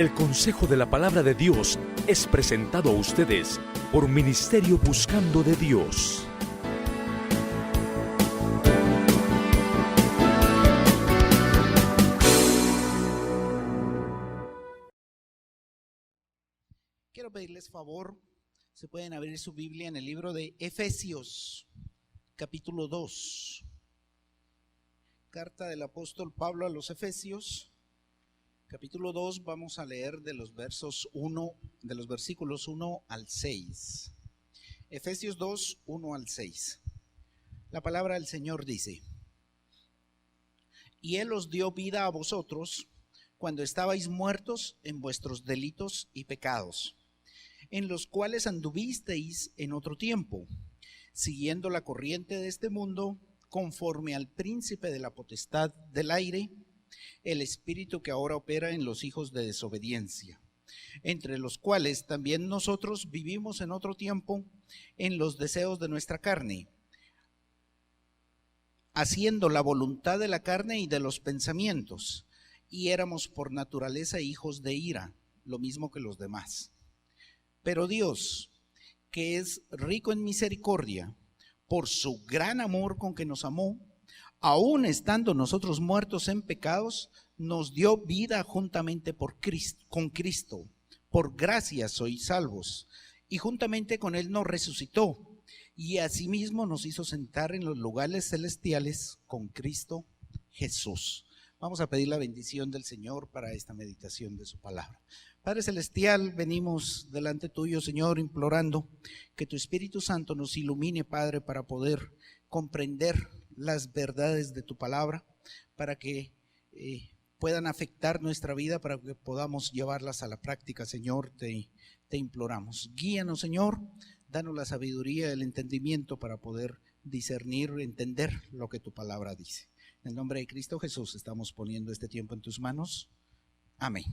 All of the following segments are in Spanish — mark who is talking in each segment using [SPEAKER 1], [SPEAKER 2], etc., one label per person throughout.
[SPEAKER 1] El consejo de la palabra de Dios es presentado a ustedes por Ministerio Buscando de Dios.
[SPEAKER 2] Quiero pedirles favor, se pueden abrir su Biblia en el libro de Efesios, capítulo 2. Carta del apóstol Pablo a los Efesios, capítulo 2, vamos a leer de los versículos 1 al 6. Efesios 2, 1 al 6. La palabra del Señor dice: Y Él os dio vida a vosotros cuando estabais muertos en vuestros delitos y pecados, en los cuales anduvisteis en otro tiempo, siguiendo la corriente de este mundo, conforme al príncipe de la potestad del aire, el espíritu que ahora opera en los hijos de desobediencia, entre los cuales también nosotros vivimos en otro tiempo en los deseos de nuestra carne, haciendo la voluntad de la carne y de los pensamientos, y éramos por naturaleza hijos de ira, lo mismo que los demás. Pero Dios, que es rico en misericordia, por su gran amor con que nos amó, aun estando nosotros muertos en pecados, nos dio vida juntamente con Cristo. Por gracia sois salvos, y juntamente con Él nos resucitó, y asimismo nos hizo sentar en los lugares celestiales con Cristo Jesús. Vamos a pedir la bendición del Señor para esta meditación de su palabra. Padre Celestial, venimos delante tuyo, Señor, implorando que tu Espíritu Santo nos ilumine, Padre, para poder comprender las verdades de tu palabra, para que puedan afectar nuestra vida, para que podamos llevarlas a la práctica, Señor, te imploramos. Guíanos, Señor, danos la sabiduría, el entendimiento para poder discernir, entender lo que tu palabra dice. En el nombre de Cristo Jesús estamos poniendo este tiempo en tus manos. Amén.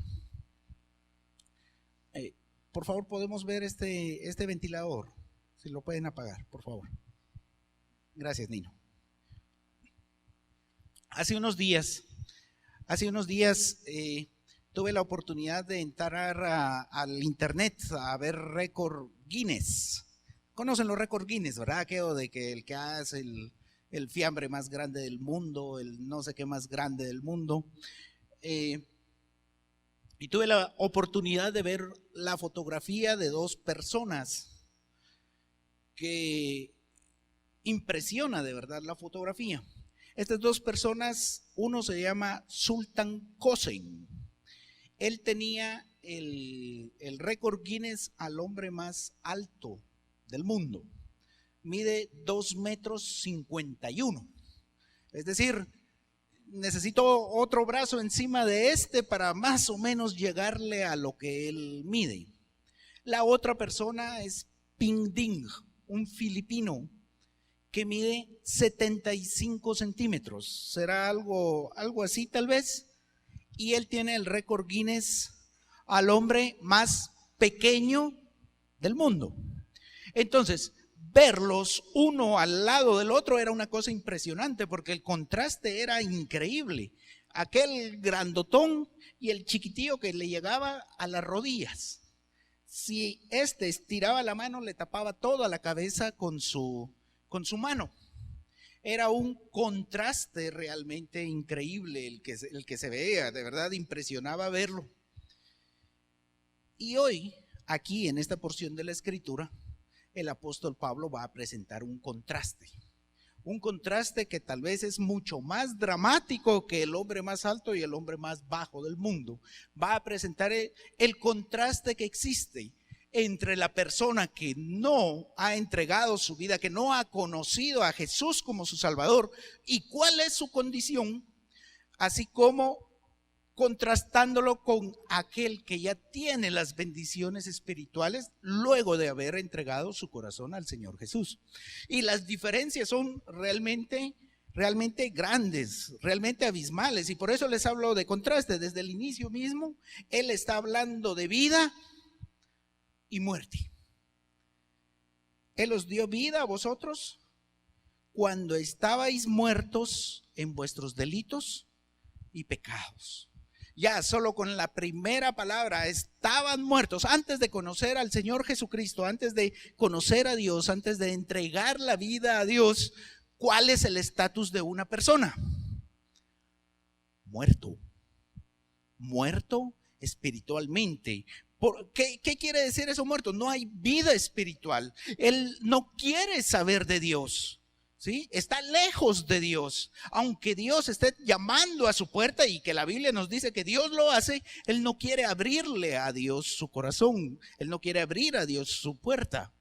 [SPEAKER 2] Por favor, podemos ver este ventilador, si lo pueden apagar, por favor. Gracias, Nino. Hace unos días tuve la oportunidad de entrar al internet a ver récord Guinness. Conocen los récord Guinness, ¿verdad? Aquello de que el que hace el fiambre más grande del mundo, el no sé qué más grande del mundo. Y tuve la oportunidad de ver la fotografía de dos personas que impresiona de verdad la fotografía. Estas dos personas, uno se llama Sultan Kösen. Él tenía el récord Guinness al hombre más alto del mundo. Mide 2,51 metros. Es decir, necesito otro brazo encima de para más o menos llegarle a lo que él mide. La otra persona es Ping Ding, un filipino que mide 75 centímetros. Será algo así tal vez. Y él tiene el récord Guinness al hombre más pequeño del mundo. Entonces, verlos uno al lado del otro era una cosa impresionante porque el contraste era increíble. Aquel grandotón y el chiquitillo que le llegaba a las rodillas. Si estiraba la mano, le tapaba toda la cabeza con su mano. Era un contraste realmente increíble el que se veía, de verdad impresionaba verlo. Y hoy, aquí en esta porción de la Escritura, el apóstol Pablo va a presentar un contraste que tal vez es mucho más dramático que el hombre más alto y el hombre más bajo del mundo. Va a presentar el contraste que existe entre la persona que no ha entregado su vida, que no ha conocido a Jesús como su Salvador, y cuál es su condición, así como contrastándolo con aquel que ya tiene las bendiciones espirituales luego de haber entregado su corazón al Señor Jesús. Y las diferencias son realmente grandes, realmente abismales, y por eso les hablo de contraste. Desde el inicio mismo, Él está hablando de vida y muerte. Él os dio vida a vosotros cuando estabais muertos en vuestros delitos y pecados. ya solo con la primera palabra estaban muertos. Antes de conocer al Señor Jesucristo, antes de conocer a Dios, antes de entregar la vida a Dios, ¿cuál es el estatus de una persona? Muerto. Muerto espiritualmente. ¿Qué quiere decir eso, muerto? No hay vida espiritual. Él no quiere saber de Dios, ¿sí? Está lejos de Dios. Aunque Dios esté llamando a su puerta y que la Biblia nos dice que Dios lo hace, él no quiere abrirle a Dios su corazón. Él no quiere abrir a Dios su puerta.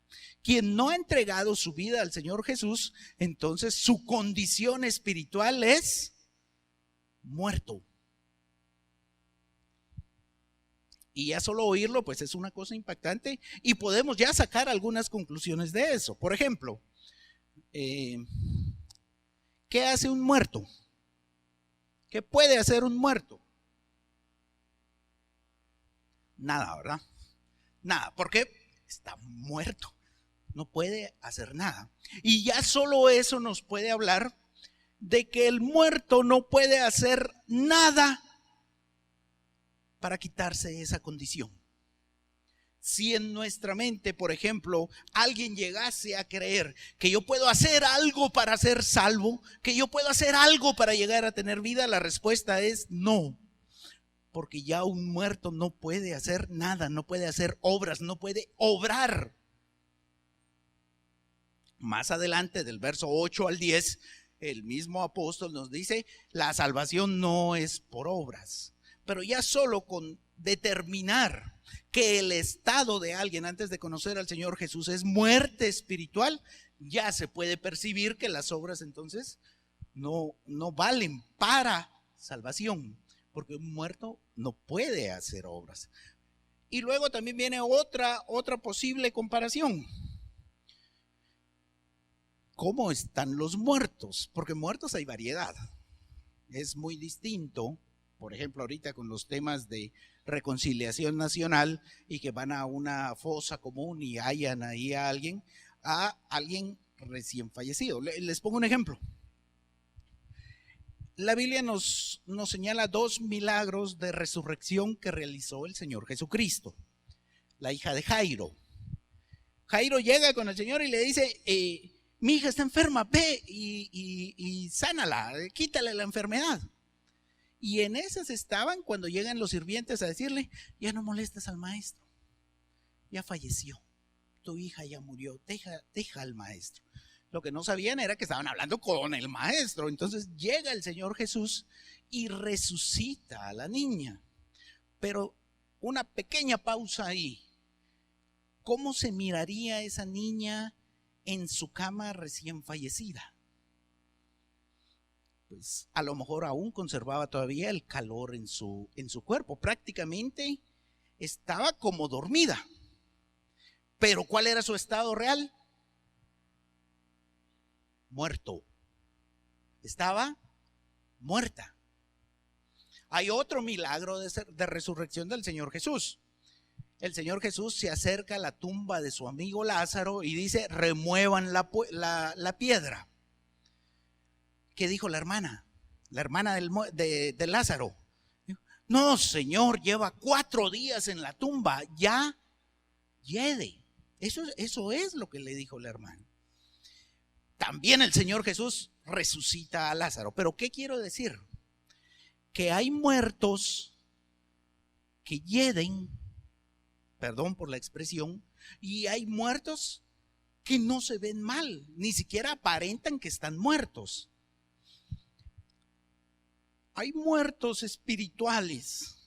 [SPEAKER 2] Quien no ha entregado su vida al Señor Jesús, entonces su condición espiritual es muerto. Y ya solo oírlo pues es una cosa impactante y podemos ya sacar algunas conclusiones de eso. Por ejemplo, ¿qué hace un muerto? ¿Qué puede hacer un muerto? Nada, ¿verdad? Nada, porque está muerto. No puede hacer nada. Y ya solo eso nos puede hablar de que el muerto no puede hacer nada para quitarse esa condición. Si en nuestra mente, por ejemplo, alguien llegase a creer que yo puedo hacer algo para ser salvo, que yo puedo hacer algo para llegar a tener vida, la respuesta es no. Porque ya un muerto no puede hacer nada, no puede hacer obras, no puede obrar. Más adelante, del verso 8 al 10, el mismo apóstol nos dice, la salvación no es por obras. Pero ya solo con determinar que el estado de alguien antes de conocer al Señor Jesús es muerte espiritual, ya se puede percibir que las obras entonces no valen para salvación, porque un muerto no puede hacer obras. Y luego también viene otra posible comparación. ¿Cómo están los muertos? Porque muertos hay variedad. Es muy distinto. Por ejemplo, ahorita con los temas de reconciliación nacional y que van a una fosa común y hallan ahí a alguien recién fallecido. Les pongo un ejemplo. La Biblia nos señala 2 milagros de resurrección que realizó el Señor Jesucristo. La hija de Jairo. Jairo llega con el Señor y le dice, mi hija está enferma, ve y sánala, quítale la enfermedad. Y en esas estaban cuando llegan los sirvientes a decirle, ya no molestes al maestro, ya falleció, tu hija ya murió, deja al maestro. Lo que no sabían era que estaban hablando con el maestro. Entonces llega el Señor Jesús y resucita a la niña. Pero una pequeña pausa ahí. ¿Cómo se miraría esa niña en su cama recién fallecida? Pues a lo mejor aún conservaba todavía el calor en su cuerpo. Prácticamente estaba como dormida. Pero ¿cuál era su estado real? Muerto. Estaba muerta. Hay otro milagro de resurrección del Señor Jesús. El Señor Jesús se acerca a la tumba de su amigo Lázaro y dice, remuevan la piedra. ¿Qué dijo la hermana? La hermana de Lázaro. No, Señor, lleva 4 días en la tumba, ya hiede. Eso es lo que le dijo la hermana. También el Señor Jesús resucita a Lázaro. Pero ¿qué quiero decir? Que hay muertos que hieden, perdón por la expresión, y hay muertos que no se ven mal, ni siquiera aparentan que están muertos. Hay muertos espirituales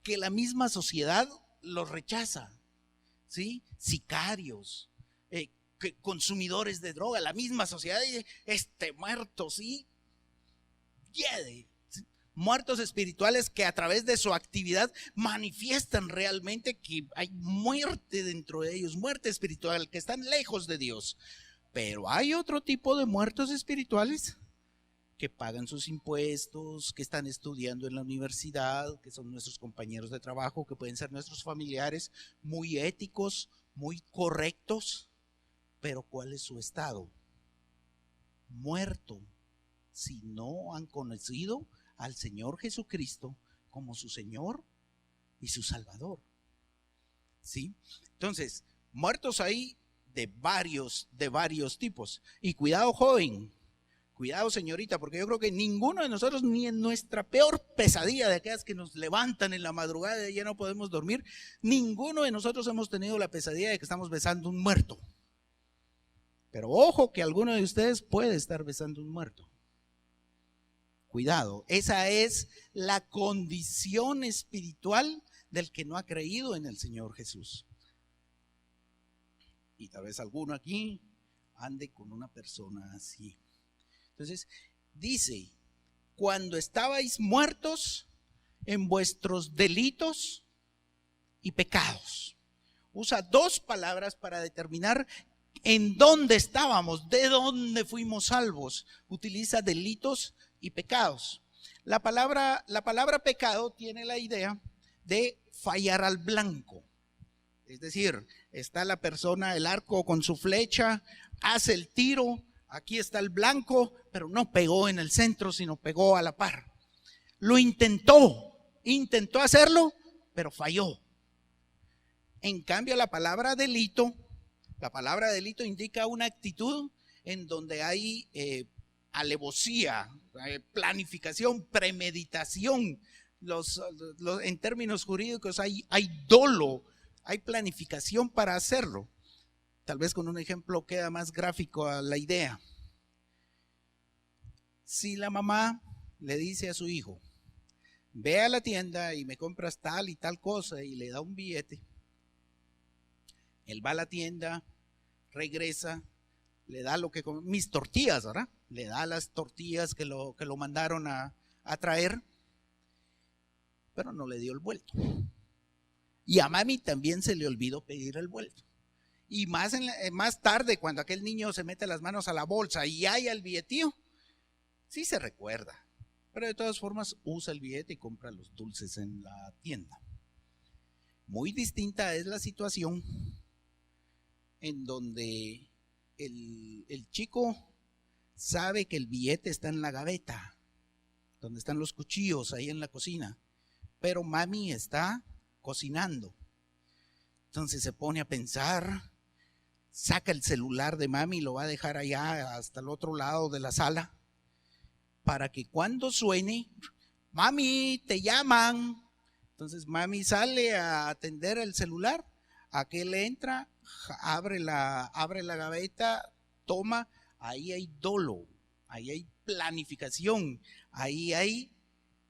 [SPEAKER 2] que la misma sociedad los rechaza, ¿sí? Sicarios, consumidores de droga, la misma sociedad dice, este muerto, ¿sí? Hiede. Muertos espirituales que a través de su actividad manifiestan realmente que hay muerte dentro de ellos, muerte espiritual, que están lejos de Dios. Pero hay otro tipo de muertos espirituales que pagan sus impuestos, que están estudiando en la universidad, que son nuestros compañeros de trabajo, que pueden ser nuestros familiares, muy éticos, muy correctos, pero ¿cuál es su estado? Muerto, si no han conocido al Señor Jesucristo como su Señor y su Salvador. ¿Sí? Entonces, muertos hay de varios tipos. Y cuidado, joven, cuidado, señorita, porque yo creo que ninguno de nosotros, ni en nuestra peor pesadilla de aquellas que nos levantan en la madrugada y ya no podemos dormir, ninguno de nosotros hemos tenido la pesadilla de que estamos besando un muerto. Pero ojo que alguno de ustedes puede estar besando un muerto. Cuidado, esa es la condición espiritual del que no ha creído en el Señor Jesús. Y tal vez alguno aquí ande con una persona así. Entonces, dice, cuando estabais muertos en vuestros delitos y pecados. Usa dos palabras para determinar en dónde estábamos, de dónde fuimos salvos. Utiliza delitos y pecados. La palabra pecado tiene la idea de fallar al blanco. Es decir, está la persona, el arco con su flecha, hace el tiro, aquí está el blanco, pero no pegó en el centro, sino pegó a la par. Lo intentó hacerlo, pero falló. En cambio, la palabra delito indica una actitud en donde hay alevosía, planificación, premeditación. En términos jurídicos hay dolo, hay planificación para hacerlo. Tal vez con un ejemplo queda más gráfico a la idea. Si la mamá le dice a su hijo, ve a la tienda y me compras tal y tal cosa, y le da un billete, él va a la tienda, regresa, le da mis tortillas, ¿verdad? Le da las tortillas que lo mandaron a traer, pero no le dio el vuelto. Y a mami también se le olvidó pedir el vuelto. Y más tarde, cuando aquel niño se mete las manos a la bolsa y haya el billetío, sí se recuerda. Pero de todas formas usa el billete y compra los dulces en la tienda. Muy distinta es la situación en donde el chico sabe que el billete está en la gaveta, donde están los cuchillos ahí en la cocina, pero mami está cocinando. Entonces se pone a pensar, saca el celular de mami y lo va a dejar allá hasta el otro lado de la sala, para que cuando suene, mami, te llaman. Entonces mami sale a atender el celular, aquel entra, abre la gaveta, toma, ahí hay dolo, ahí hay planificación, ahí hay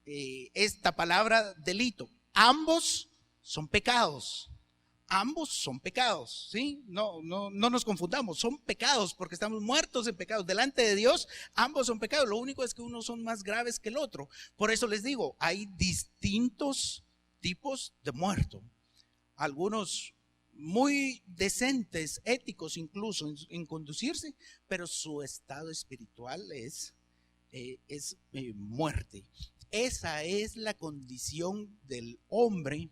[SPEAKER 2] esta palabra delito. Ambos son pecados. Ambos son pecados, ¿sí? No nos confundamos, son pecados porque estamos muertos en pecados. Delante de Dios, ambos son pecados. Lo único es que unos son más graves que el otro. Por eso les digo, hay distintos tipos de muerto. Algunos muy decentes, éticos incluso en conducirse, pero su estado espiritual es muerte. Esa es la condición del hombre,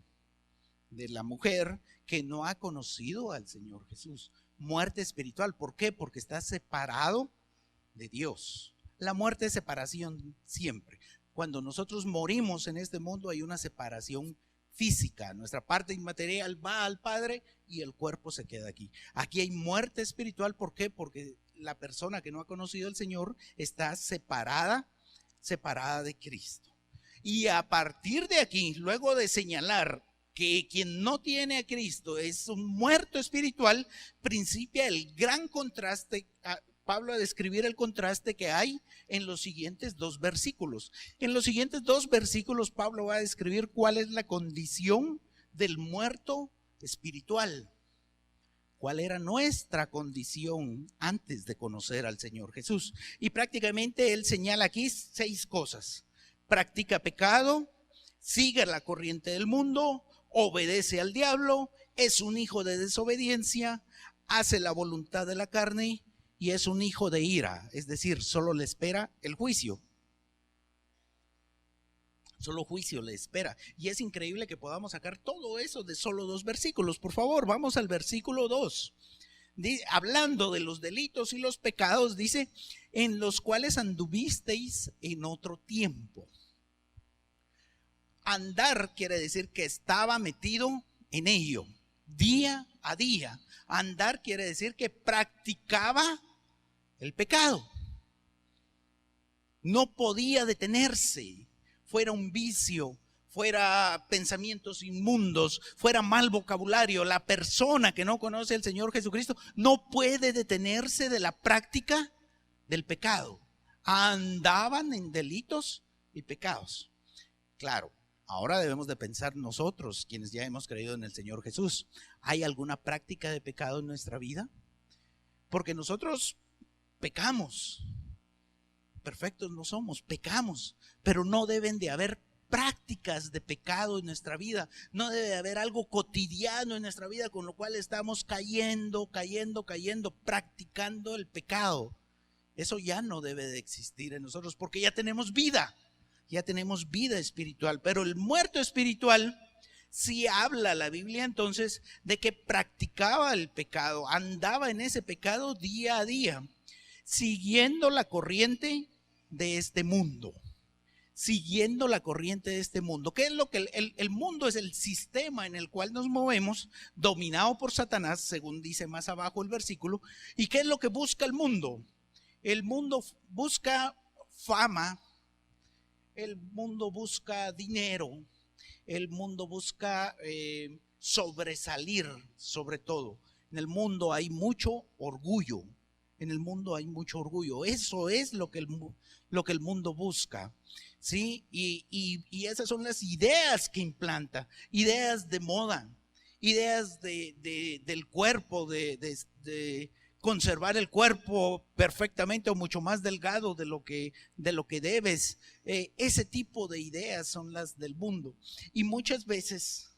[SPEAKER 2] de la mujer que no ha conocido al Señor Jesús. Muerte espiritual. ¿Por qué? Porque está separado de Dios. La muerte es separación siempre. Cuando nosotros morimos en este mundo hay una separación física. Nuestra parte inmaterial va al Padre y el cuerpo se queda aquí. Aquí hay muerte espiritual. ¿Por qué? Porque la persona que no ha conocido al Señor está separada de Cristo. Y a partir de aquí, luego de señalar que quien no tiene a Cristo es un muerto espiritual, principia el gran contraste, Pablo a describir el contraste que hay en los siguientes dos versículos. En los siguientes dos versículos Pablo va a describir cuál es la condición del muerto espiritual. ¿Cuál era nuestra condición antes de conocer al Señor Jesús? Y prácticamente él señala aquí 6 cosas. Practica pecado, sigue la corriente del mundo, obedece al diablo, es un hijo de desobediencia, hace la voluntad de la carne y es un hijo de ira, es decir, solo le espera el juicio. Solo juicio le espera. Y es increíble que podamos sacar todo eso de solo 2 versículos. Por favor, vamos al versículo 2. Hablando de los delitos y los pecados, dice, en los cuales anduvisteis en otro tiempo. Andar quiere decir que estaba metido en ello, día a día. Andar quiere decir que practicaba el pecado. No podía detenerse, fuera un vicio, fuera pensamientos inmundos, fuera mal vocabulario. La persona que no conoce al Señor Jesucristo no puede detenerse de la práctica del pecado. Andaban en delitos y pecados. Claro, ahora debemos de pensar nosotros, quienes ya hemos creído en el Señor Jesús, ¿hay alguna práctica de pecado en nuestra vida? Porque nosotros pecamos. Perfectos no somos, pecamos, pero no deben de haber prácticas de pecado en nuestra vida. No debe de haber algo cotidiano en nuestra vida con lo cual estamos cayendo, practicando el pecado. Eso ya no debe de existir en nosotros porque ya tenemos vida espiritual. Pero el muerto espiritual, sí habla la Biblia entonces de que practicaba el pecado, andaba en ese pecado día a día, siguiendo la corriente de este mundo. Siguiendo la corriente de este mundo. ¿Qué es lo que el mundo es? El sistema en el cual nos movemos, dominado por Satanás, según dice más abajo el versículo. ¿Y qué es lo que busca el mundo? El mundo busca fama, el mundo busca dinero, el mundo busca sobresalir sobre todo. En el mundo hay mucho orgullo. En el mundo hay mucho orgullo. Eso es lo que el mundo busca, ¿sí? Y esas son las ideas que implanta. Ideas de moda, ideas del cuerpo, de conservar el cuerpo perfectamente o mucho más delgado de lo que debes. Ese tipo de ideas son las del mundo. Y muchas veces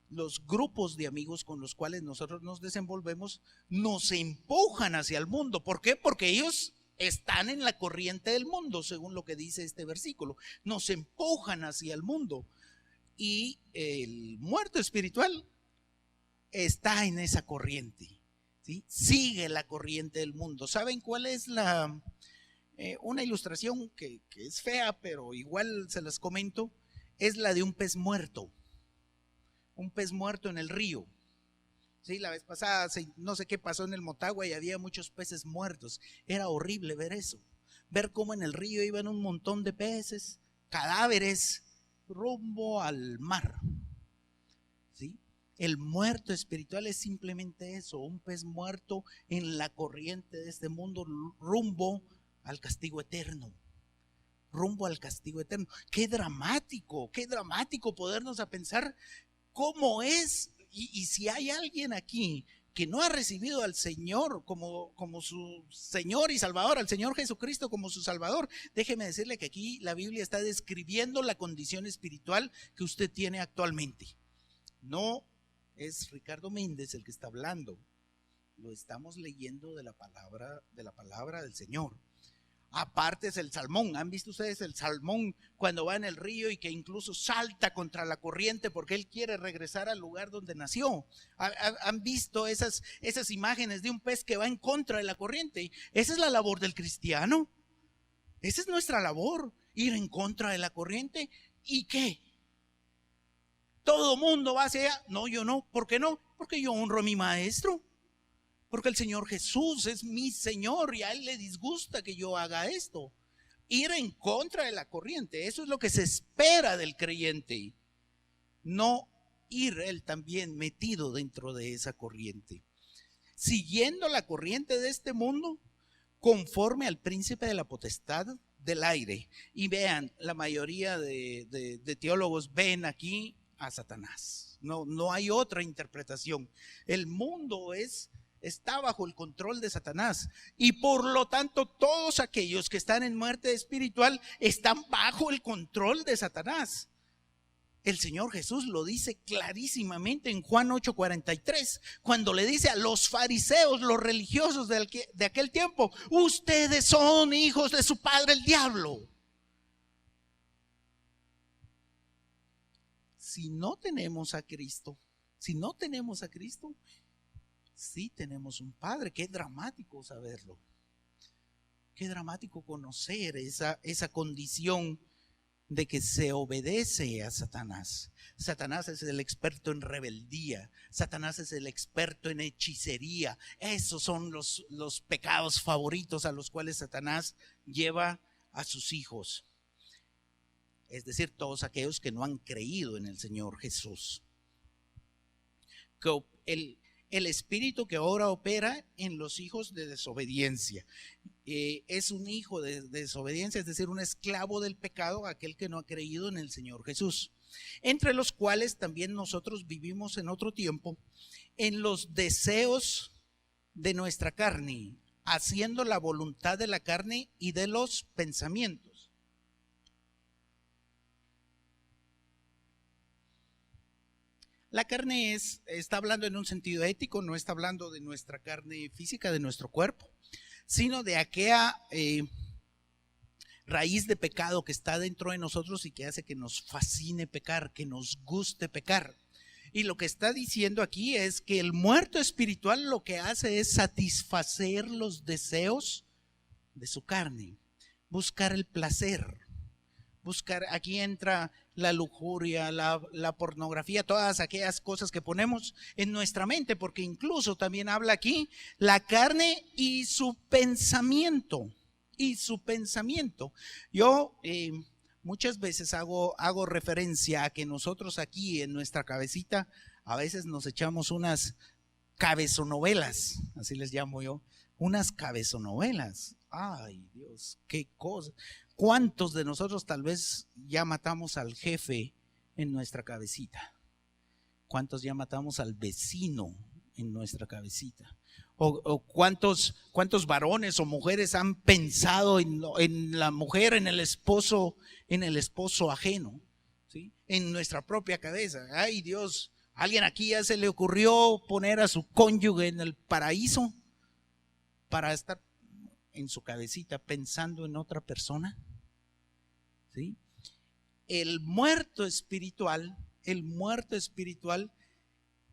[SPEAKER 2] los grupos de amigos con los cuales nosotros nos desenvolvemos nos empujan hacia el mundo. ¿Por qué? Porque ellos están en la corriente del mundo, según lo que dice este versículo. Nos empujan hacia el mundo. Y el muerto espiritual está en esa corriente, ¿sí? Sigue la corriente del mundo. ¿Saben cuál es una ilustración que es fea, pero igual se las comento? Es la de un pez muerto. Un pez muerto en el río. Sí, la vez pasada no sé qué pasó en el Motagua y había muchos peces muertos. Era horrible ver eso. Ver cómo en el río iban un montón de peces, cadáveres, rumbo al mar. ¿Sí? El muerto espiritual es simplemente eso, un pez muerto en la corriente de este mundo, rumbo al castigo eterno. Rumbo al castigo eterno. Qué dramático podernos a pensar cómo es, y si hay alguien aquí que no ha recibido al Señor como su Señor y Salvador, al Señor Jesucristo como su Salvador, déjeme decirle que aquí la Biblia está describiendo la condición espiritual que usted tiene actualmente. No es Ricardo Méndez el que está hablando, lo estamos leyendo de la palabra del Señor. Aparte es el salmón. ¿Han visto ustedes el salmón cuando va en el río y que incluso salta contra la corriente porque él quiere regresar al lugar donde nació? ¿Han visto esas imágenes de un pez que va en contra de la corriente? Esa es la labor del cristiano. Esa es nuestra labor, ir en contra de la corriente. ¿Y qué? ¿Todo mundo va hacia allá? No, yo no. ¿Por qué no? Porque yo honro a mi maestro. Porque el Señor Jesús es mi Señor y a Él le disgusta que yo haga esto. Ir en contra de la corriente, eso es lo que se espera del creyente. No ir él también metido dentro de esa corriente. Siguiendo la corriente de este mundo, conforme al príncipe de la potestad del aire. Y vean, la mayoría de teólogos ven aquí a Satanás. No hay otra interpretación. El mundo está bajo el control de Satanás y por lo tanto todos aquellos que están en muerte espiritual están bajo el control de Satanás. El Señor Jesús lo dice clarísimamente en Juan 8:43, cuando le dice a los fariseos, los religiosos de aquel tiempo: ustedes son hijos de su padre el diablo. Si no tenemos a Cristo, sí tenemos un Padre. Qué dramático saberlo. Qué dramático conocer esa condición de que se obedece a Satanás. Satanás es el experto en rebeldía. Satanás es el experto en hechicería. Esos son los pecados favoritos a los cuales Satanás lleva a sus hijos. Es decir, todos aquellos que no han creído en el Señor Jesús. El espíritu que ahora opera en los hijos de desobediencia. Es un hijo de desobediencia, es decir, un esclavo del pecado, aquel que no ha creído en el Señor Jesús. Entre los cuales también nosotros vivimos en otro tiempo, en los deseos de nuestra carne, haciendo la voluntad de la carne y de los pensamientos. La carne está hablando en un sentido ético, no está hablando de nuestra carne física, de nuestro cuerpo, sino de aquella raíz de pecado que está dentro de nosotros y que hace que nos fascine pecar, que nos guste pecar. Y lo que está diciendo aquí es que el muerto espiritual lo que hace es satisfacer los deseos de su carne, buscar el placer, aquí entra la lujuria, la pornografía, todas aquellas cosas que ponemos en nuestra mente, porque incluso también habla aquí la carne y su pensamiento. Yo muchas veces hago referencia a que nosotros aquí en nuestra cabecita a veces nos echamos unas cabezonovelas, así les llamo yo, unas cabezonovelas. Ay, Dios, qué cosa. ¿Cuántos de nosotros tal vez ya matamos al jefe en nuestra cabecita? ¿Cuántos ya matamos al vecino en nuestra cabecita? ¿O cuántos varones o mujeres han pensado en la mujer, en el esposo ajeno, ¿sí? En nuestra propia cabeza? Ay, Dios, ¿alguien aquí ya se le ocurrió poner a su cónyuge en el paraíso para estar en su cabecita pensando en otra persona? ¿Sí? El muerto espiritual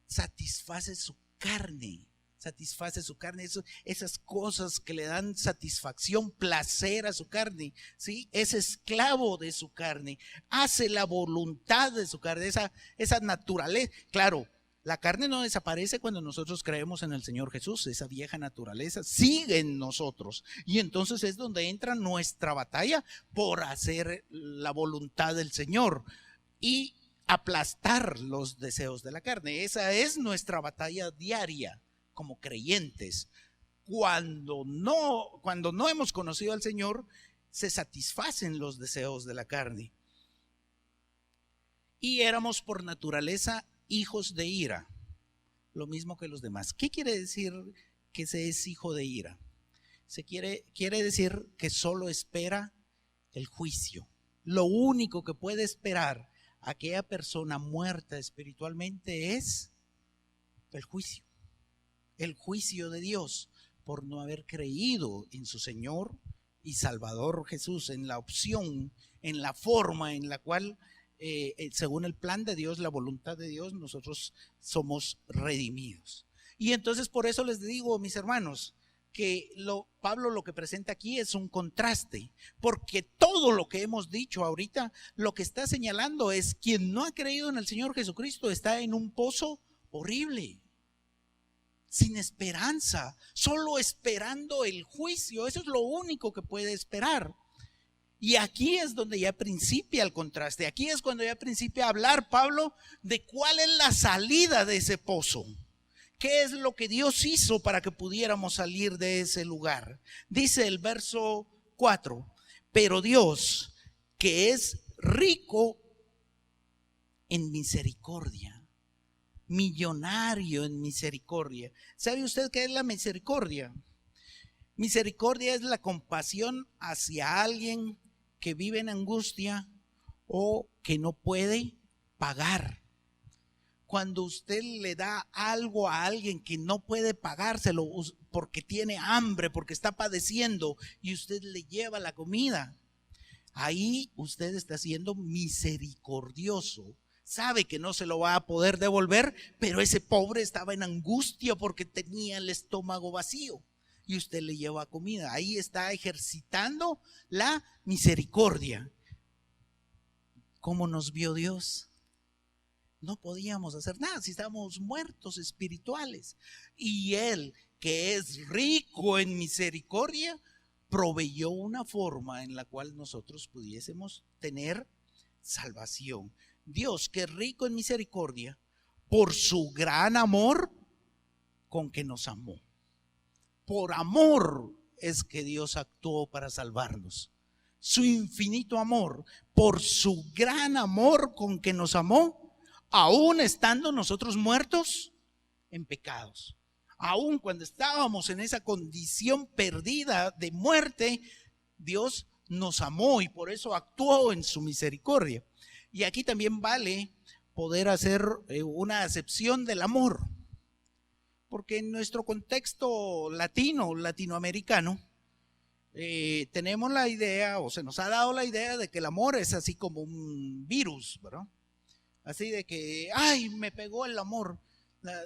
[SPEAKER 2] satisface su carne, esas cosas que le dan satisfacción, placer a su carne, ¿sí? Es esclavo de su carne, hace la voluntad de su carne, esa naturaleza. Claro, la carne no desaparece cuando nosotros creemos en el Señor Jesús, esa vieja naturaleza sigue en nosotros y entonces es donde entra nuestra batalla por hacer la voluntad del Señor y aplastar los deseos de la carne. Esa es nuestra batalla diaria como creyentes. Cuando no hemos conocido al Señor, se satisfacen los deseos de la carne. Y éramos por naturaleza hijos de ira, lo mismo que los demás. ¿Qué quiere decir que se es hijo de ira? Quiere decir que solo espera el juicio. Lo único que puede esperar aquella persona muerta espiritualmente es el juicio de Dios por no haber creído en su Señor y Salvador Jesús, en la opción, en la forma en la cual según el plan de Dios, la voluntad de Dios, nosotros somos redimidos. Y entonces por eso les digo, mis hermanos, que Pablo lo que presenta aquí es un contraste, porque todo lo que hemos dicho ahorita, lo que está señalando es quien no ha creído en el Señor Jesucristo está en un pozo horrible, sin esperanza, solo esperando el juicio. Eso es lo único que puede esperar. Y aquí es donde ya principia el contraste. Aquí es cuando ya principia a hablar Pablo de cuál es la salida de ese pozo. ¿Qué es lo que Dios hizo para que pudiéramos salir de ese lugar? Dice el verso 4, pero Dios, que es rico en misericordia, millonario en misericordia. ¿Sabe usted qué es la misericordia? Misericordia es la compasión hacia alguien que vive en angustia o que no puede pagar. Cuando usted le da algo a alguien que no puede pagárselo porque tiene hambre, porque está padeciendo y usted le lleva la comida, ahí usted está siendo misericordioso. Sabe que no se lo va a poder devolver, pero ese pobre estaba en angustia porque tenía el estómago vacío y usted le lleva comida. Ahí está ejercitando la misericordia. ¿Cómo nos vio Dios? No podíamos hacer nada si estábamos muertos espirituales. Y Él, que es rico en misericordia, proveyó una forma en la cual nosotros pudiésemos tener salvación. Dios, que es rico en misericordia, por su gran amor con que nos amó. Por amor es que Dios actuó para salvarnos. Su infinito amor, por su gran amor con que nos amó, aún estando nosotros muertos en pecados, aún cuando estábamos en esa condición perdida de muerte, Dios nos amó y por eso actuó en su misericordia. Y aquí también vale poder hacer una acepción del amor, porque en nuestro contexto latinoamericano, tenemos la idea, o se nos ha dado la idea de que el amor es así como un virus, ¿verdad? Así de que, ay, me pegó el amor.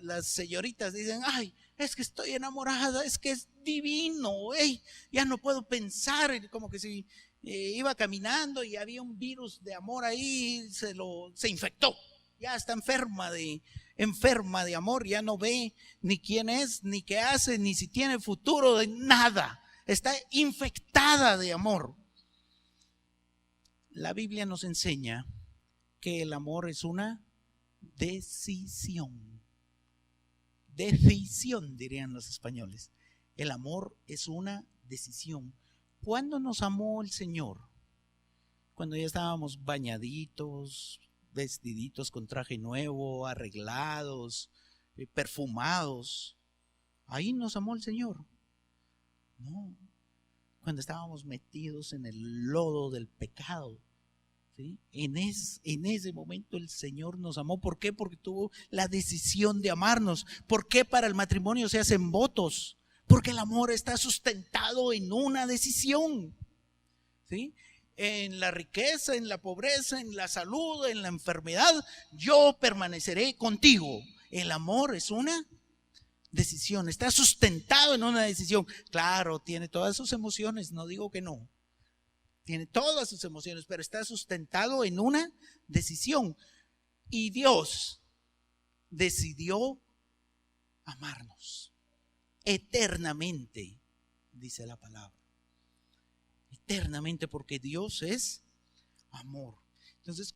[SPEAKER 2] Las señoritas dicen, ay, es que estoy enamorada, es que es divino, ey, ya no puedo pensar, como que si iba caminando y había un virus de amor ahí, se infectó, ya está enferma de amor, ya no ve ni quién es, ni qué hace, ni si tiene futuro, de nada, está infectada de amor. La Biblia nos enseña que el amor es una decisión. Decisión, dirían los españoles. El amor es una decisión. ¿Cuándo nos amó el Señor? Cuando ya estábamos bañaditos, vestiditos con traje nuevo, arreglados, perfumados. Ahí nos amó el Señor. No, cuando estábamos metidos en el lodo del pecado. ¿Sí? En ese momento el Señor nos amó. ¿Por qué? Porque tuvo la decisión de amarnos. ¿Por qué para el matrimonio se hacen votos? Porque el amor está sustentado en una decisión. ¿Sí? En la riqueza, en la pobreza, en la salud, en la enfermedad, yo permaneceré contigo. El amor es una decisión, está sustentado en una decisión. Claro, tiene todas sus emociones, no digo que no. Tiene todas sus emociones, pero está sustentado en una decisión. Y Dios decidió amarnos eternamente, dice la palabra. Eternamente, porque Dios es amor. Entonces,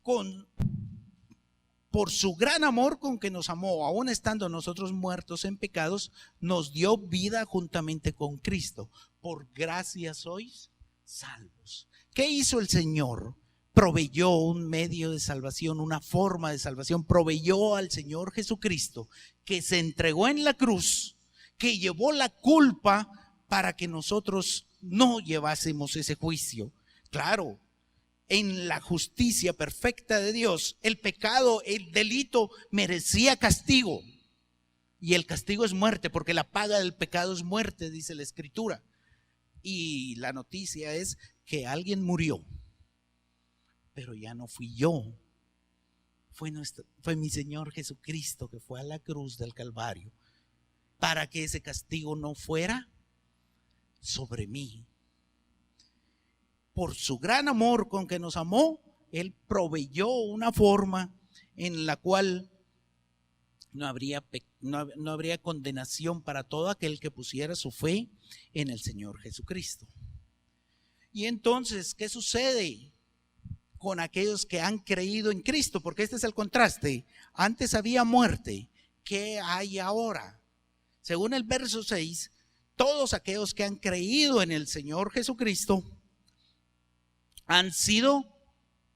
[SPEAKER 2] por su gran amor con que nos amó, aún estando nosotros muertos en pecados, nos dio vida juntamente con Cristo. Por gracia sois salvos. ¿Qué hizo el Señor? Proveyó un medio de salvación, una forma de salvación. Proveyó al Señor Jesucristo, que se entregó en la cruz, que llevó la culpa para que nosotros no llevásemos ese juicio. Claro, en la justicia perfecta de Dios, el pecado, el delito merecía castigo. Y el castigo es muerte, porque la paga del pecado es muerte, dice la Escritura. Y la noticia es que alguien murió, pero ya no fui yo, fue mi Señor Jesucristo que fue a la cruz del Calvario para que ese castigo no fuera sobre mí. Por su gran amor con que nos amó, Él proveyó una forma en la cual no habría condenación para todo aquel que pusiera su fe en el Señor Jesucristo. Y entonces, ¿qué sucede con aquellos que han creído en Cristo? Porque este es el contraste. Antes había muerte. ¿Qué hay ahora? Según el verso 6, todos aquellos que han creído en el Señor Jesucristo han sido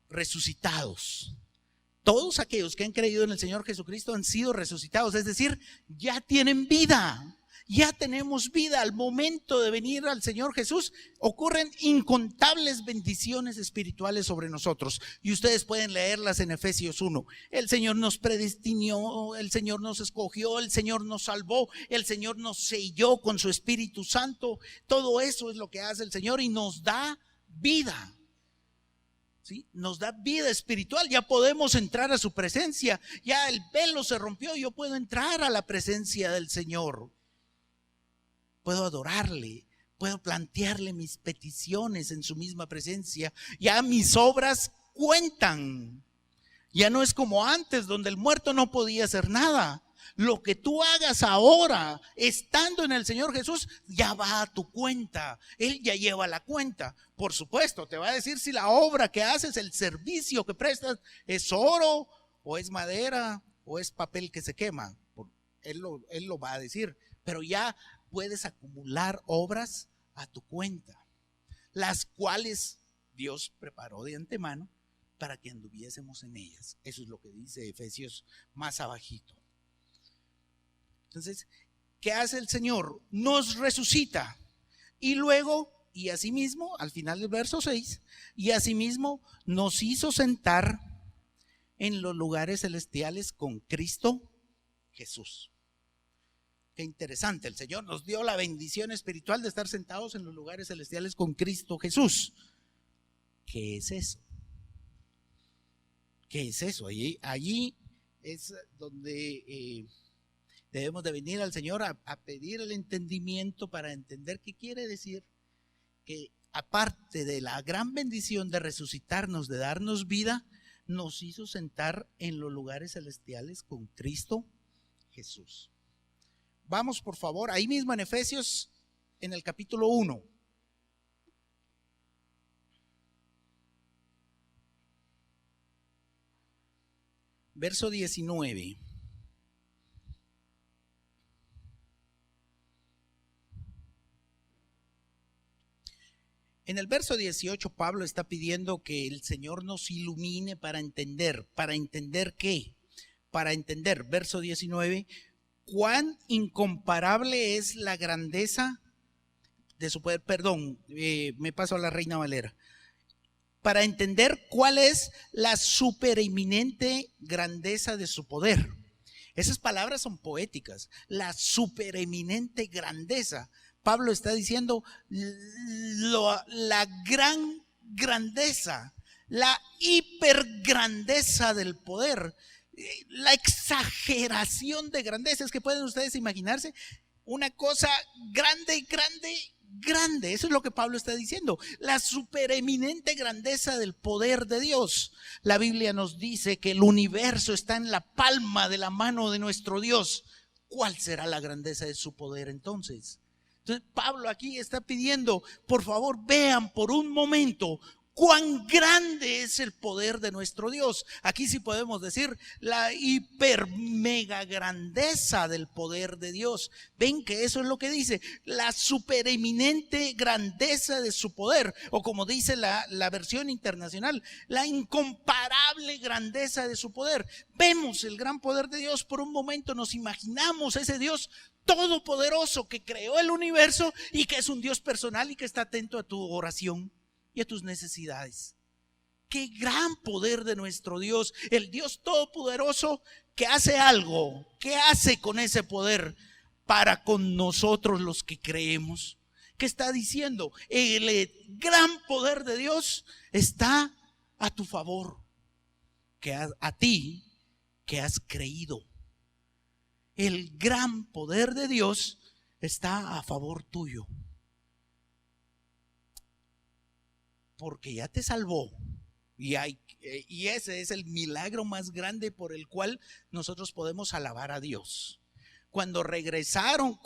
[SPEAKER 2] resucitados. Todos aquellos que han creído en el Señor Jesucristo han sido resucitados, es decir, ya tienen vida, ya tenemos vida. Al momento de venir al Señor Jesús ocurren incontables bendiciones espirituales sobre nosotros, y ustedes pueden leerlas en Efesios 1. El Señor nos predestinó, el Señor nos escogió, el Señor nos salvó, el Señor nos selló con su Espíritu Santo. Todo eso es lo que hace el Señor y nos da vida. ¿Sí? Nos da vida espiritual, ya podemos entrar a su presencia, ya el velo se rompió, yo puedo entrar a la presencia del Señor, puedo adorarle, puedo plantearle mis peticiones en su misma presencia. Ya mis obras cuentan. Ya no es como antes, donde el muerto no podía hacer nada. Lo que tú hagas ahora, estando en el Señor Jesús, ya va a tu cuenta. Él ya lleva la cuenta. Por supuesto, te va a decir si la obra que haces, el servicio que prestas, es oro o es madera o es papel que se quema. Él lo va a decir. Pero ya puedes acumular obras a tu cuenta, las cuales Dios preparó de antemano para que anduviésemos en ellas. Eso es lo que dice Efesios más abajito. Entonces, ¿qué hace el Señor? Nos resucita y luego, y asimismo, al final del verso 6, y asimismo nos hizo sentar en los lugares celestiales con Cristo Jesús. Qué interesante, el Señor nos dio la bendición espiritual de estar sentados en los lugares celestiales con Cristo Jesús. ¿Qué es eso? ¿Qué es eso? Allí es donde debemos de venir al Señor a pedir el entendimiento para entender qué quiere decir que aparte de la gran bendición de resucitarnos, de darnos vida, nos hizo sentar en los lugares celestiales con Cristo Jesús. Vamos por favor, ahí mismo en Efesios, en el capítulo 1. Verso 19. En el verso 18 Pablo está pidiendo que el Señor nos ilumine para entender qué, para entender, verso 19, cuán incomparable es la grandeza de su poder, me paso a la Reina Valera, para entender cuál es la supereminente grandeza de su poder. Esas palabras son poéticas, la supereminente grandeza. Pablo está diciendo la gran grandeza, la hipergrandeza del poder, la exageración de grandeza. Es que pueden ustedes imaginarse una cosa grande. Eso es lo que Pablo está diciendo, la supereminente grandeza del poder de Dios. La Biblia nos dice que el universo está en la palma de la mano de nuestro Dios. ¿Cuál será la grandeza de su poder entonces? Entonces Pablo aquí está pidiendo, por favor vean por un momento cuán grande es el poder de nuestro Dios. Aquí sí podemos decir la hiper mega grandeza del poder de Dios. Ven que eso es lo que dice, la supereminente grandeza de su poder, o como dice la versión internacional, la incomparable grandeza de su poder. Vemos el gran poder de Dios por un momento, nos imaginamos ese Dios todopoderoso que creó el universo y que es un Dios personal y que está atento a tu oración y a tus necesidades. Qué gran poder de nuestro Dios, el Dios todopoderoso que hace algo. ¿Qué hace con ese poder para con nosotros los que creemos? ¿Qué está diciendo? El gran poder de Dios está a tu favor, que a ti que has creído. El gran poder de Dios está a favor tuyo. Porque ya te salvó. Y ese es el milagro más grande por el cual nosotros podemos alabar a Dios. Cuando regresaron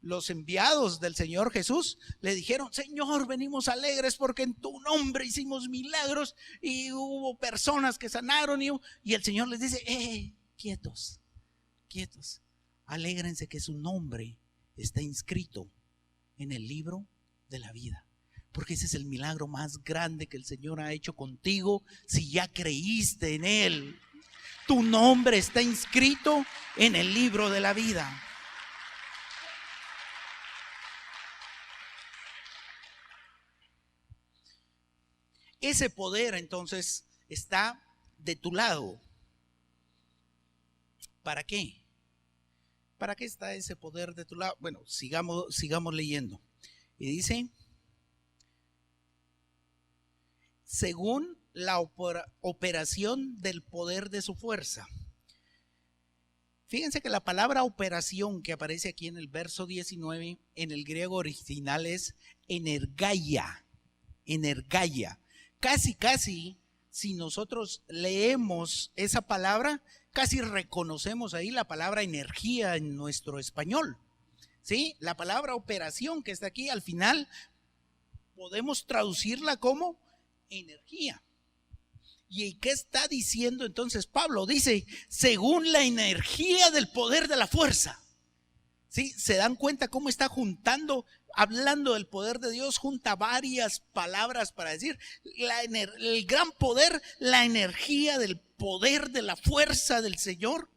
[SPEAKER 2] los enviados del Señor Jesús, le dijeron: Señor, venimos alegres porque en tu nombre hicimos milagros y hubo personas que sanaron. Y el Señor les dice: quietos, alégrense que su nombre está inscrito en el libro de la vida. Porque ese es el milagro más grande que el Señor ha hecho contigo. Si ya creíste en Él, tu nombre está inscrito en el libro de la vida. Ese poder entonces está de tu lado. ¿Para qué? ¿Para qué está ese poder de tu lado? Bueno, sigamos leyendo. Y dice: según la operación del poder de su fuerza. Fíjense que la palabra operación que aparece aquí en el verso 19 en el griego original es energaia, casi, si nosotros leemos esa palabra, casi reconocemos ahí la palabra energía en nuestro español. ¿Sí? La palabra operación que está aquí al final podemos traducirla como energía. ¿Y qué está diciendo entonces Pablo? Dice, según la energía del poder de la fuerza. ¿Sí? ¿Se dan cuenta cómo está juntando, hablando del poder de Dios, junta varias palabras para decir el gran poder, la energía del poder de la fuerza del Señor?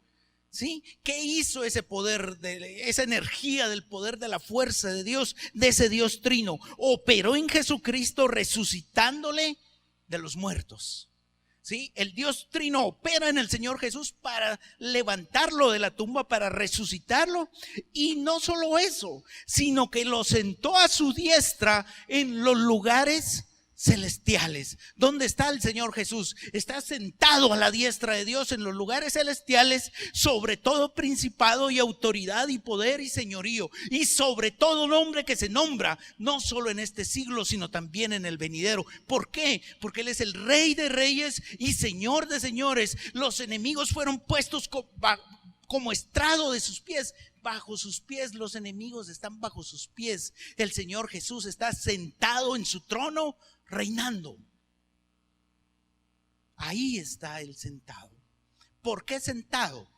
[SPEAKER 2] ¿Sí? ¿Qué hizo ese poder, esa energía del poder de la fuerza de Dios, de ese Dios trino? Operó en Jesucristo resucitándole de los muertos. ¿Sí? El Dios trino opera en el Señor Jesús para levantarlo de la tumba, para resucitarlo. Y no solo eso, sino que lo sentó a su diestra en los lugares celestiales. ¿Dónde está el Señor Jesús? Está sentado a la diestra de Dios en los lugares celestiales, sobre todo principado y autoridad y poder y señorío, y sobre todo nombre que se nombra, no solo en este siglo, sino también en el venidero. ¿Por qué? Porque Él es el Rey de reyes y Señor de señores. Los enemigos fueron puestos como estrado de sus pies. Bajo sus pies, los enemigos están bajo sus pies. El Señor Jesús está sentado en su trono, reinando. Ahí está Él sentado. ¿Por qué sentado?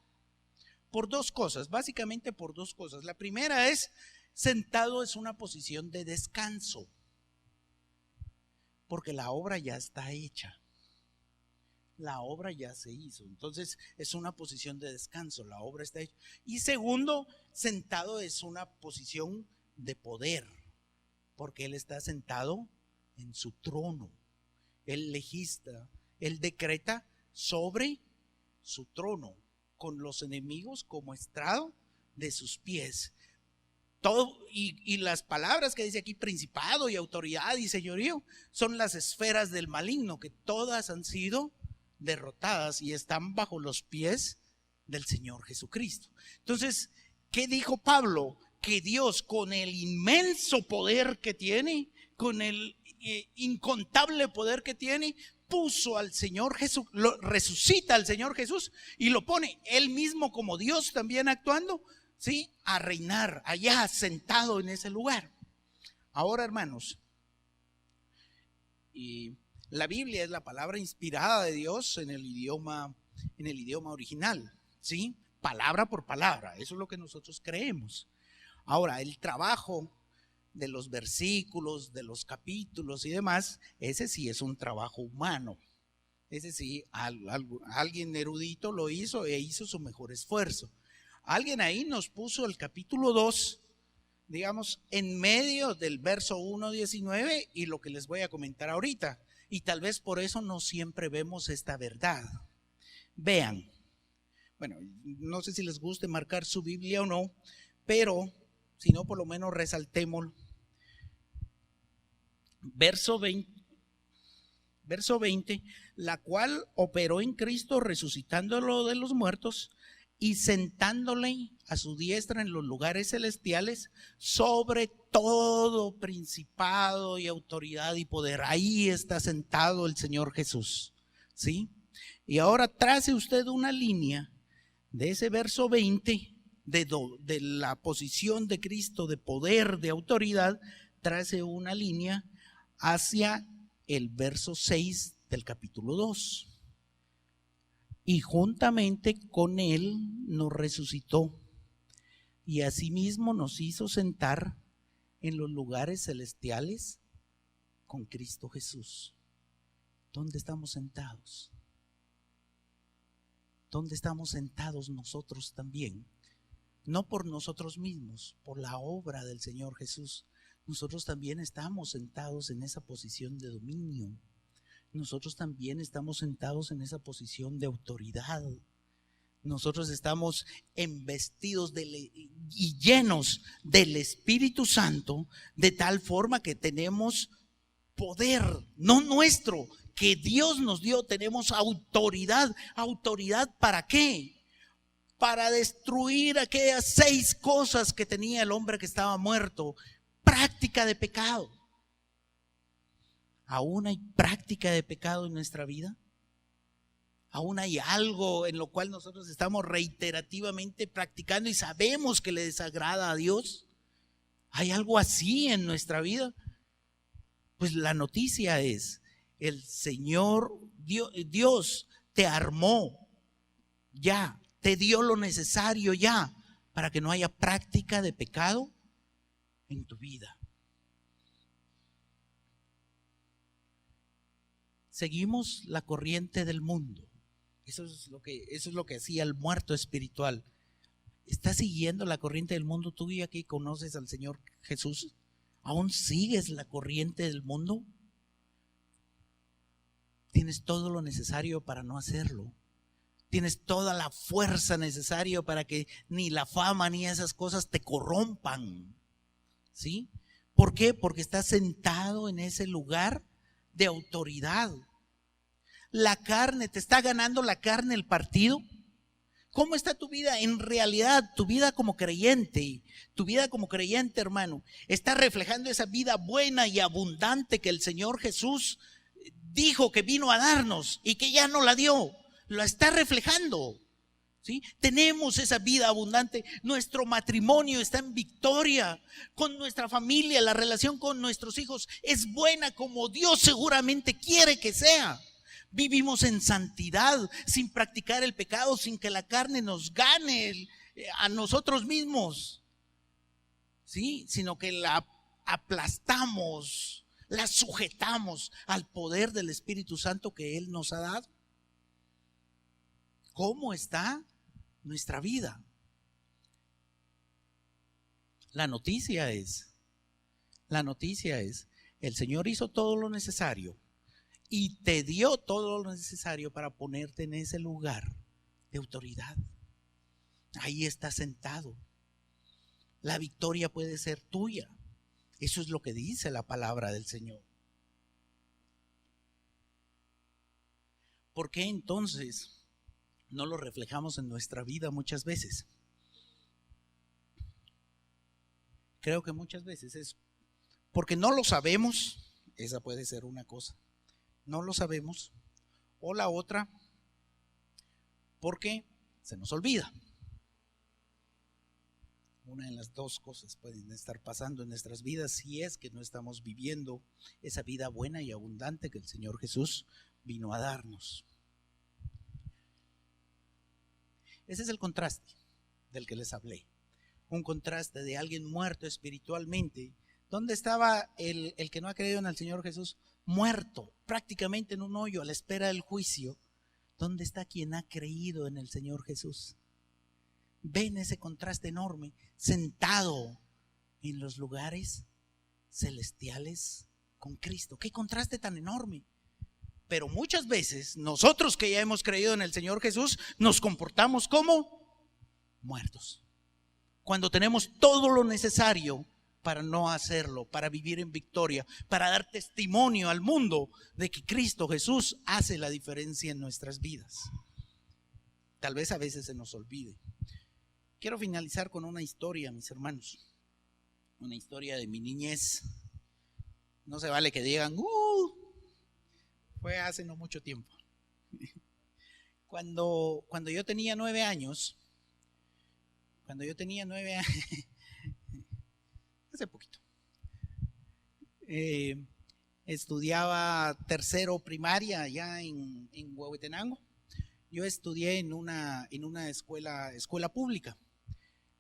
[SPEAKER 2] Por dos cosas, básicamente por dos cosas. La primera es, sentado es una posición de descanso, porque la obra ya está hecha. La obra ya se hizo, entonces es una posición de descanso, la obra está hecha. Y segundo, sentado es una posición de poder, porque Él está sentado en su trono. Él legisla, Él decreta sobre su trono, con los enemigos como estrado de sus pies. Todo, y las palabras que dice aquí, principado y autoridad y señorío, son las esferas del maligno, que todas han sido derrotadas y están bajo los pies del Señor Jesucristo. Entonces, ¿qué dijo Pablo? Que Dios, con el inmenso poder que tiene, con el incontable poder que tiene, puso al Señor Jesús, resucita al Señor Jesús y lo pone Él mismo como Dios también actuando, ¿sí? A reinar allá sentado en ese lugar. Ahora, hermanos, y la Biblia es la palabra inspirada de Dios en el idioma original, ¿sí? Palabra por palabra, eso es lo que nosotros creemos. Ahora, el trabajo de los versículos, de los capítulos y demás, ese sí es un trabajo humano. Ese sí, alguien erudito lo hizo e hizo su mejor esfuerzo. Alguien ahí nos puso el capítulo 2, digamos, en medio del verso 1:19 y lo que les voy a comentar ahorita. Y tal vez por eso no siempre vemos esta verdad. Vean, bueno, no sé si les guste marcar su Biblia o no, pero si no, por lo menos resaltémoslo. Verso 20, la cual operó en Cristo resucitándolo de los muertos y sentándole a su diestra en los lugares celestiales sobre todo principado y autoridad y poder. Ahí está sentado el Señor Jesús, ¿sí? Y ahora trace usted una línea de ese verso 20 de la posición de Cristo de poder, de autoridad, trace una línea hacia el verso 6 del capítulo 2. Y juntamente con Él nos resucitó y asimismo nos hizo sentar en los lugares celestiales con Cristo Jesús. ¿Dónde estamos sentados? ¿Dónde estamos sentados nosotros también? No por nosotros mismos, por la obra del Señor Jesús. Nosotros también estamos sentados en esa posición de dominio. Nosotros también estamos sentados en esa posición de autoridad. Nosotros estamos embestidos y llenos del Espíritu Santo, de tal forma que tenemos poder, no nuestro, que Dios nos dio. Tenemos autoridad. ¿Autoridad para qué? Para destruir aquellas 6 cosas que tenía el hombre que estaba muerto. Práctica de pecado. ¿Aún hay práctica de pecado en nuestra vida? ¿Aún hay algo en lo cual nosotros estamos reiterativamente practicando y sabemos que le desagrada a Dios? ¿Hay algo así en nuestra vida? Pues la noticia es, el Señor Dios te armó ya, te dio lo necesario ya para que no haya práctica de pecado en tu vida. Seguimos la corriente del mundo. Eso es lo que hacía el muerto espiritual. ¿Estás siguiendo la corriente del mundo? Tú ya que conoces al Señor Jesús, ¿aún sigues la corriente del mundo? Tienes todo lo necesario para no hacerlo. Tienes toda la fuerza necesaria para que ni la fama ni esas cosas te corrompan. ¿Sí? ¿Por qué? Porque estás sentado en ese lugar de autoridad. La carne, ¿te está ganando la carne el partido? ¿Cómo está tu vida en realidad? Tu vida como creyente, hermano, está reflejando esa vida buena y abundante que el Señor Jesús dijo que vino a darnos y que ya no la dio. La está reflejando. ¿Sí? Tenemos esa vida abundante. Nuestro matrimonio está en victoria con nuestra familia. La relación con nuestros hijos es buena como Dios seguramente quiere que sea. Vivimos en santidad, sin practicar el pecado, sin que la carne nos gane a nosotros mismos, ¿sí? Sino que la aplastamos, la sujetamos al poder del Espíritu Santo que Él nos ha dado. ¿Cómo está nuestra vida? La noticia es, el Señor hizo todo lo necesario y te dio todo lo necesario para ponerte en ese lugar de autoridad. Ahí estás sentado. La victoria puede ser tuya. Eso es lo que dice la palabra del Señor. ¿Por qué entonces no lo reflejamos en nuestra vida muchas veces? Creo que muchas veces es porque no lo sabemos. Esa puede ser una cosa. No lo sabemos. O la otra, porque se nos olvida. Una de las dos cosas pueden estar pasando en nuestras vidas si es que no estamos viviendo esa vida buena y abundante que el Señor Jesús vino a darnos. Ese es el contraste del que les hablé. Un contraste de alguien muerto espiritualmente. ¿Dónde estaba el que no ha creído en el Señor Jesús? Muerto, prácticamente en un hoyo a la espera del juicio. ¿Dónde está quien ha creído en el Señor Jesús? Ven ese contraste enorme, sentado en los lugares celestiales con Cristo. ¡Qué contraste tan enorme! Pero muchas veces nosotros que ya hemos creído en el Señor Jesús nos comportamos como muertos, cuando tenemos todo lo necesario para no hacerlo, para vivir en victoria, para dar testimonio al mundo de que Cristo Jesús hace la diferencia en nuestras vidas. Tal vez a veces se nos olvide. Quiero finalizar con una historia, mis hermanos, una historia de mi niñez. No se vale que digan, fue hace no mucho tiempo. Cuando yo tenía 9 años, hace poquito, estudiaba tercero primaria allá en Huehuetenango. Yo estudié en una escuela pública.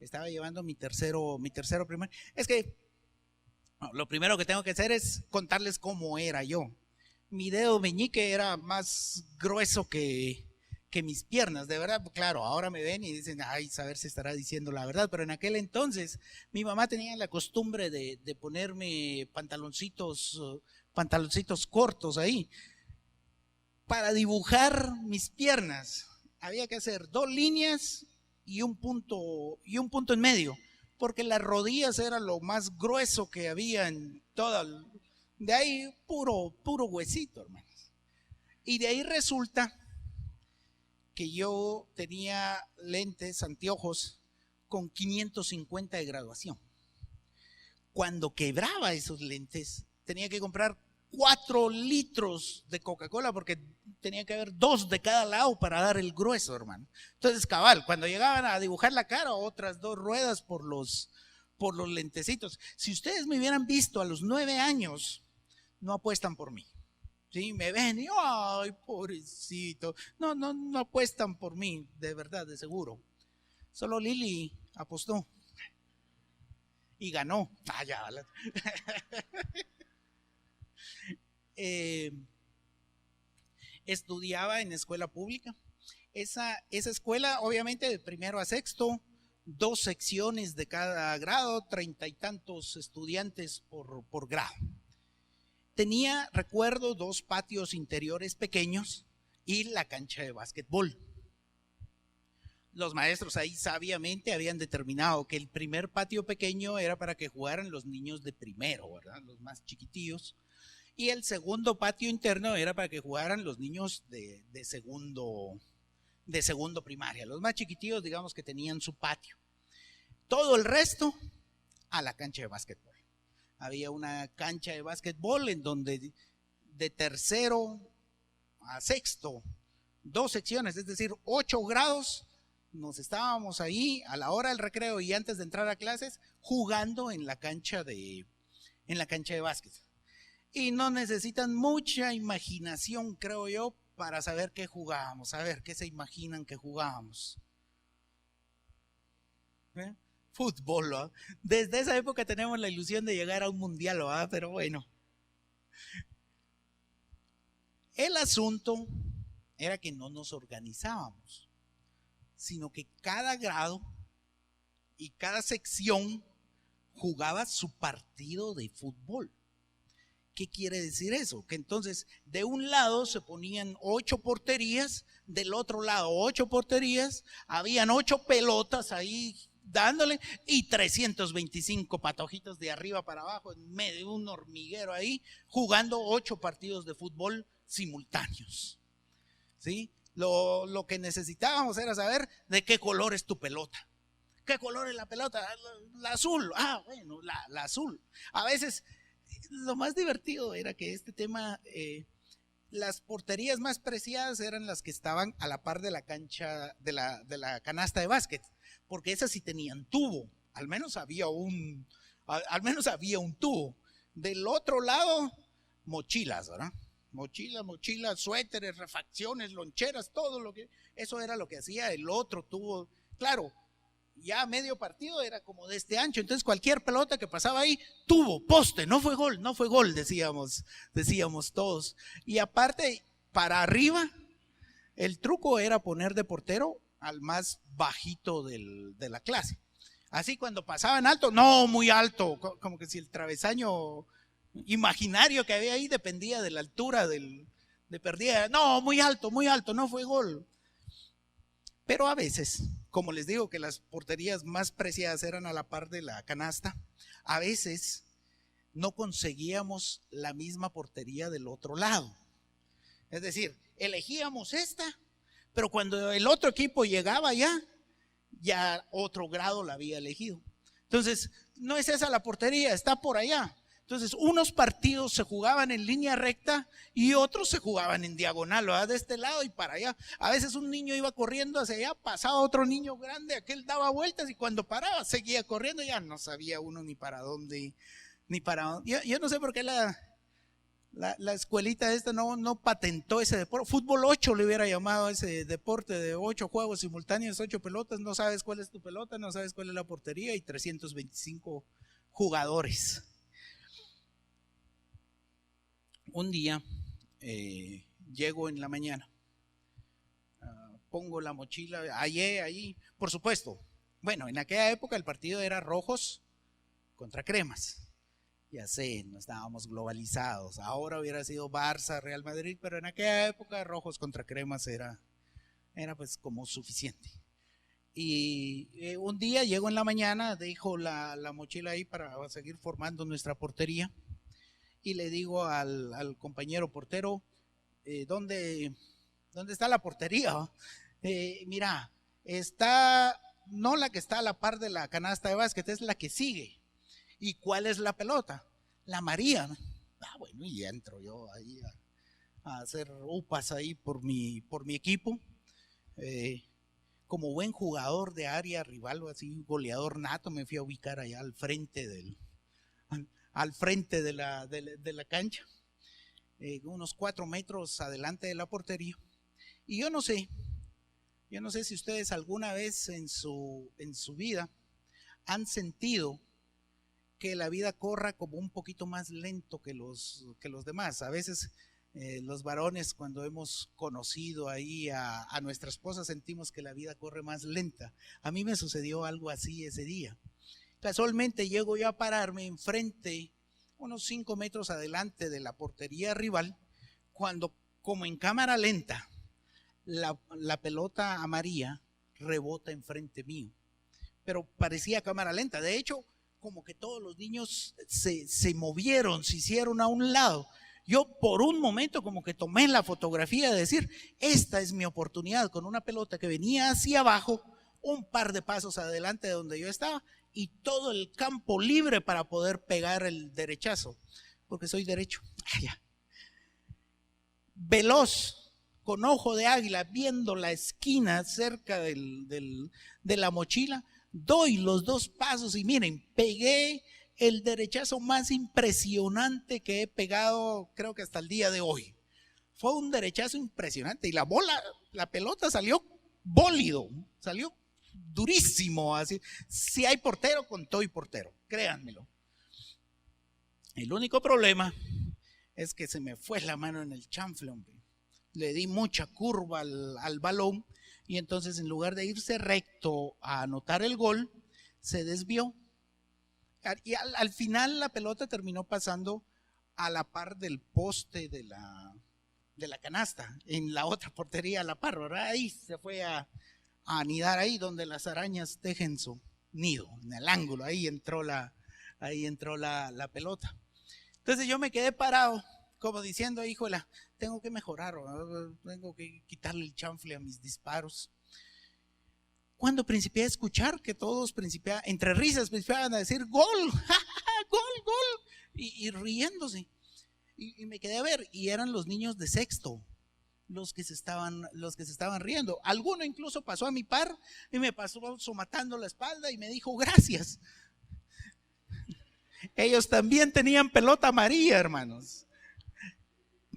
[SPEAKER 2] Estaba llevando mi tercero primaria. Es que lo primero que tengo que hacer es contarles cómo era yo. Mi dedo meñique era más grueso que mis piernas, de verdad. Claro, ahora me ven y dicen, ay, saber si estará diciendo la verdad, pero en aquel entonces mi mamá tenía la costumbre de ponerme pantaloncitos cortos ahí. Para dibujar mis piernas había que hacer 2 líneas y un punto en medio, porque las rodillas era lo más grueso que había en toda. De ahí puro huesito, hermanos. Y de ahí resulta que yo tenía lentes, anteojos con 550 de graduación. Cuando quebraba esos lentes, tenía que comprar 4 litros de Coca-Cola porque tenía que haber 2 de cada lado para dar el grueso, hermano. Entonces, cabal, cuando llegaban a dibujar la cara, otras 2 ruedas por los lentecitos. Si ustedes me hubieran visto a los 9 años, no apuestan por mí. ¿Sí? Me ven y, ay, pobrecito. No apuestan por mí, de verdad, de seguro. Solo Lili apostó y ganó. Estudiaba en escuela pública. Esa escuela, obviamente, de primero a sexto, 2 secciones de cada grado, 30 y tantos estudiantes por grado. Tenía, recuerdo, 2 patios interiores pequeños y la cancha de básquetbol. Los maestros ahí sabiamente habían determinado que el primer patio pequeño era para que jugaran los niños de primero, ¿verdad? Los más chiquitillos. Y el segundo patio interno era para que jugaran los niños de segundo primaria. Los más chiquitillos, digamos que tenían su patio. Todo el resto a la cancha de básquetbol. Había una cancha de básquetbol en donde de tercero a sexto, 2 secciones, es decir, 8 grados, nos estábamos ahí a la hora del recreo y antes de entrar a clases jugando en la cancha de básquet. Y no necesitan mucha imaginación, creo yo, para saber qué jugábamos, saber qué se imaginan que jugábamos. Fútbol, ¿no? Desde esa época tenemos la ilusión de llegar a un mundial, ¿no? Pero bueno. El asunto era que no nos organizábamos, sino que cada grado y cada sección jugaba su partido de fútbol. ¿Qué quiere decir eso? Que entonces de un lado se ponían 8 porterías, del otro lado 8 porterías, habían 8 pelotas ahí dándole y 325 patojitos de arriba para abajo en medio de un hormiguero ahí, jugando 8 partidos de fútbol simultáneos. ¿Sí? Lo que necesitábamos era saber de qué color es tu pelota. ¿Qué color es la pelota? La azul. Ah, bueno, la azul. A veces lo más divertido era que este tema, las porterías más preciadas eran las que estaban a la par de la cancha, de la canasta de básquet, porque esas sí tenían tubo, al menos había un tubo. Del otro lado, mochilas, ¿verdad? Mochilas, suéteres, refacciones, loncheras, todo lo que, eso era lo que hacía el otro tubo. Claro, ya medio partido era como de este ancho, entonces cualquier pelota que pasaba ahí, tuvo, poste, no fue gol, decíamos todos. Y aparte, para arriba, el truco era poner de portero al más bajito de la clase. Así cuando pasaban alto, no muy alto, como que si el travesaño imaginario que había ahí dependía de la altura de perdida. No, muy alto, no fue gol. Pero a veces, como les digo que las porterías más preciadas eran a la par de la canasta, a veces no conseguíamos la misma portería del otro lado. Es decir, elegíamos esta, pero cuando el otro equipo llegaba ya otro grado la había elegido. Entonces, no es esa la portería, está por allá. Entonces, unos partidos se jugaban en línea recta y otros se jugaban en diagonal, ¿verdad? De este lado y para allá. A veces un niño iba corriendo hacia allá, pasaba otro niño grande, aquel daba vueltas y cuando paraba seguía corriendo, ya no sabía uno ni para dónde. Yo no sé por qué la escuelita esta no patentó ese deporte. Fútbol 8 le hubiera llamado a ese deporte de 8 juegos simultáneos, 8 pelotas, no sabes cuál es tu pelota, no sabes cuál es la portería y 325 jugadores. Un día llego en la mañana, pongo la mochila, hallé ahí, por supuesto, bueno, en aquella época el partido era rojos contra cremas, ya sé, no estábamos globalizados, ahora hubiera sido Barça, Real Madrid, pero en aquella época rojos contra cremas era pues como suficiente. Y un día llego en la mañana, dejo la mochila ahí para seguir formando nuestra portería. Y le digo al compañero portero, ¿dónde está la portería? Mira, está, no la que está a la par de la canasta de básquet, es la que sigue. ¿Y cuál es la pelota? La María. Bueno, y entro yo ahí a hacer upas ahí por mi equipo. Como buen jugador de área rival, o así goleador nato, me fui a ubicar allá al frente al frente de la cancha, unos 4 metros adelante de la portería. Y yo no sé si ustedes alguna vez en su vida han sentido que la vida corra como un poquito más lento que los demás. A veces los varones, cuando hemos conocido ahí a nuestra esposa, sentimos que la vida corre más lenta. A mí me sucedió algo así ese día. Casualmente llego yo a pararme enfrente, unos 5 metros adelante de la portería rival, cuando, como en cámara lenta, la pelota amarilla rebota enfrente mío. Pero parecía cámara lenta. De hecho, como que todos los niños se movieron, se hicieron a un lado. Yo por un momento como que tomé la fotografía de decir, esta es mi oportunidad, con una pelota que venía hacia abajo, un par de pasos adelante de donde yo estaba, y todo el campo libre para poder pegar el derechazo, porque soy derecho. Veloz, con ojo de águila, viendo la esquina cerca de la mochila, doy los 2 pasos y miren, pegué el derechazo más impresionante que he pegado, creo que hasta el día de hoy. Fue un derechazo impresionante y la pelota salió bólido, salió durísimo, así. Si hay portero, con todo y portero, créanmelo. El único problema es que se me fue la mano en el chanfle, hombre. Le di mucha curva al balón y entonces, en lugar de irse recto a anotar el gol, se desvió. Y al final la pelota terminó pasando a la par del poste de la canasta, en la otra portería a la par, ¿verdad? Ahí se fue a anidar, ahí donde las arañas tejen su nido, en el ángulo. Ahí entró la pelota. Entonces yo me quedé parado, como diciendo, híjole, tengo que mejorar, tengo que quitarle el chanfle a mis disparos. Cuando principié a escuchar que todos entre risas principiaban a decir gol, gol, gol, y riéndose. Y me quedé a ver, y eran los niños de sexto los que se estaban riendo. Alguno incluso pasó a mi par y me pasó somatando la espalda y me dijo gracias. Ellos también tenían pelota amarilla, hermanos.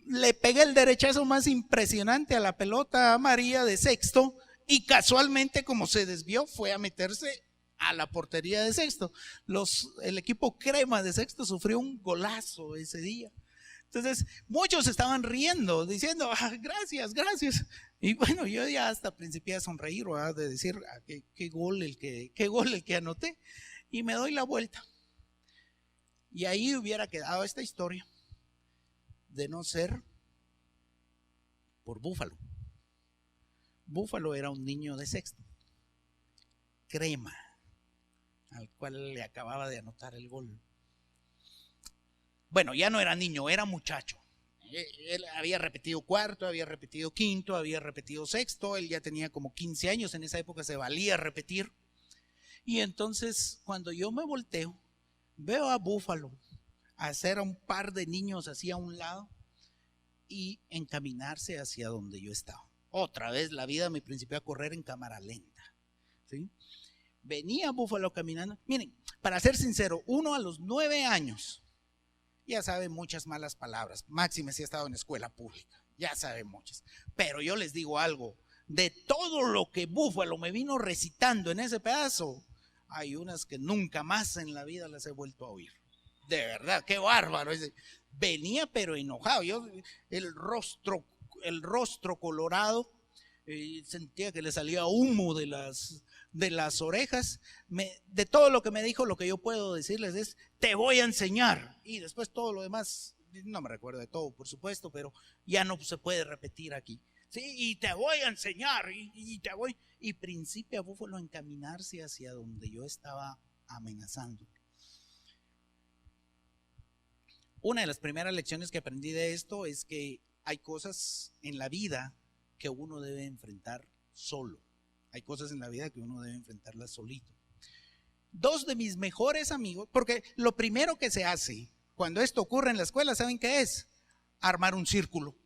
[SPEAKER 2] Le pegué el derechazo más impresionante a la pelota amarilla de sexto y casualmente, como se desvió, fue a meterse a la portería de sexto. El equipo crema de sexto sufrió un golazo ese día. Entonces muchos estaban riendo, diciendo gracias, gracias. Y bueno, yo ya hasta principié a sonreír, ¿verdad? De decir qué gol el que anoté. Y me doy la vuelta. Y ahí hubiera quedado esta historia, de no ser por Búfalo. Búfalo era un niño de sexto, crema, al cual le acababa de anotar el gol. Bueno, ya no era niño, era muchacho. Él había repetido cuarto, había repetido quinto, había repetido sexto. Él ya tenía como 15 años, en esa época se valía repetir. Y entonces, cuando yo me volteo, veo a Búfalo hacer a un par de niños así a un lado y encaminarse hacia donde yo estaba. Otra vez la vida me principió a correr en cámara lenta, ¿sí? Venía Búfalo caminando. Miren, para ser sincero, uno a los 9 años ya sabe muchas malas palabras. Máxime si ha estado en escuela pública, ya sabe muchas. Pero yo les digo algo, de todo lo que Búfalo me vino recitando en ese pedazo, hay unas que nunca más en la vida las he vuelto a oír. De verdad, qué bárbaro. Venía pero enojado. Yo el rostro colorado, sentía que le salía humo de las orejas. De todo lo que me dijo, lo que yo puedo decirles es: te voy a enseñar. Y después todo lo demás, no me recuerdo de todo, por supuesto, pero ya no se puede repetir aquí. Sí, y te voy a enseñar, y te voy. Y principia Búfalo a encaminarse hacia donde yo estaba amenazando. Una de las primeras lecciones que aprendí de esto es que hay cosas en la vida que uno debe enfrentar solo. Hay cosas en la vida que uno debe enfrentarlas solito. 2 de mis mejores amigos, porque lo primero que se hace cuando esto ocurre en la escuela, ¿saben qué es? Armar un círculo.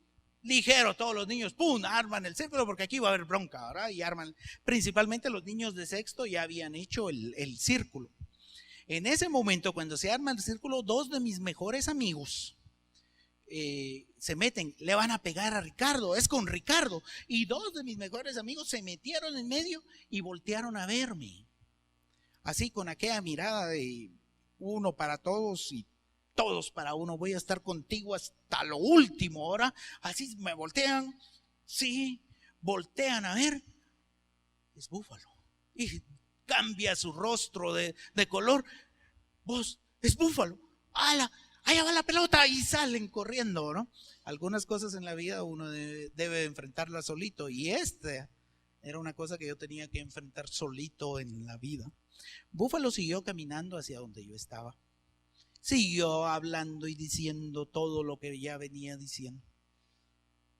[SPEAKER 2] Ligero, todos los niños, ¡pum!, arman el círculo porque aquí va a haber bronca, ¿verdad? Y arman, principalmente los niños de sexto ya habían hecho el círculo. En ese momento, cuando se arma el círculo, dos de mis mejores amigos se meten, le van a pegar a Ricardo, es con Ricardo. Y dos de mis mejores amigos se metieron en medio y voltearon a verme. Así con aquella mirada de uno para todos y todos para uno, voy a estar contigo hasta lo último, ahora. Así me voltean, sí, voltean a ver, es Búfalo. Y cambia su rostro de color. Vos, es Búfalo. ¡Hala! Allá va la pelota y salen corriendo, ¿no? Algunas cosas en la vida uno debe enfrentarlas solito, y esta era una cosa que yo tenía que enfrentar solito en la vida. Búfalo siguió caminando hacia donde yo estaba. Siguió hablando y diciendo todo lo que ya venía diciendo.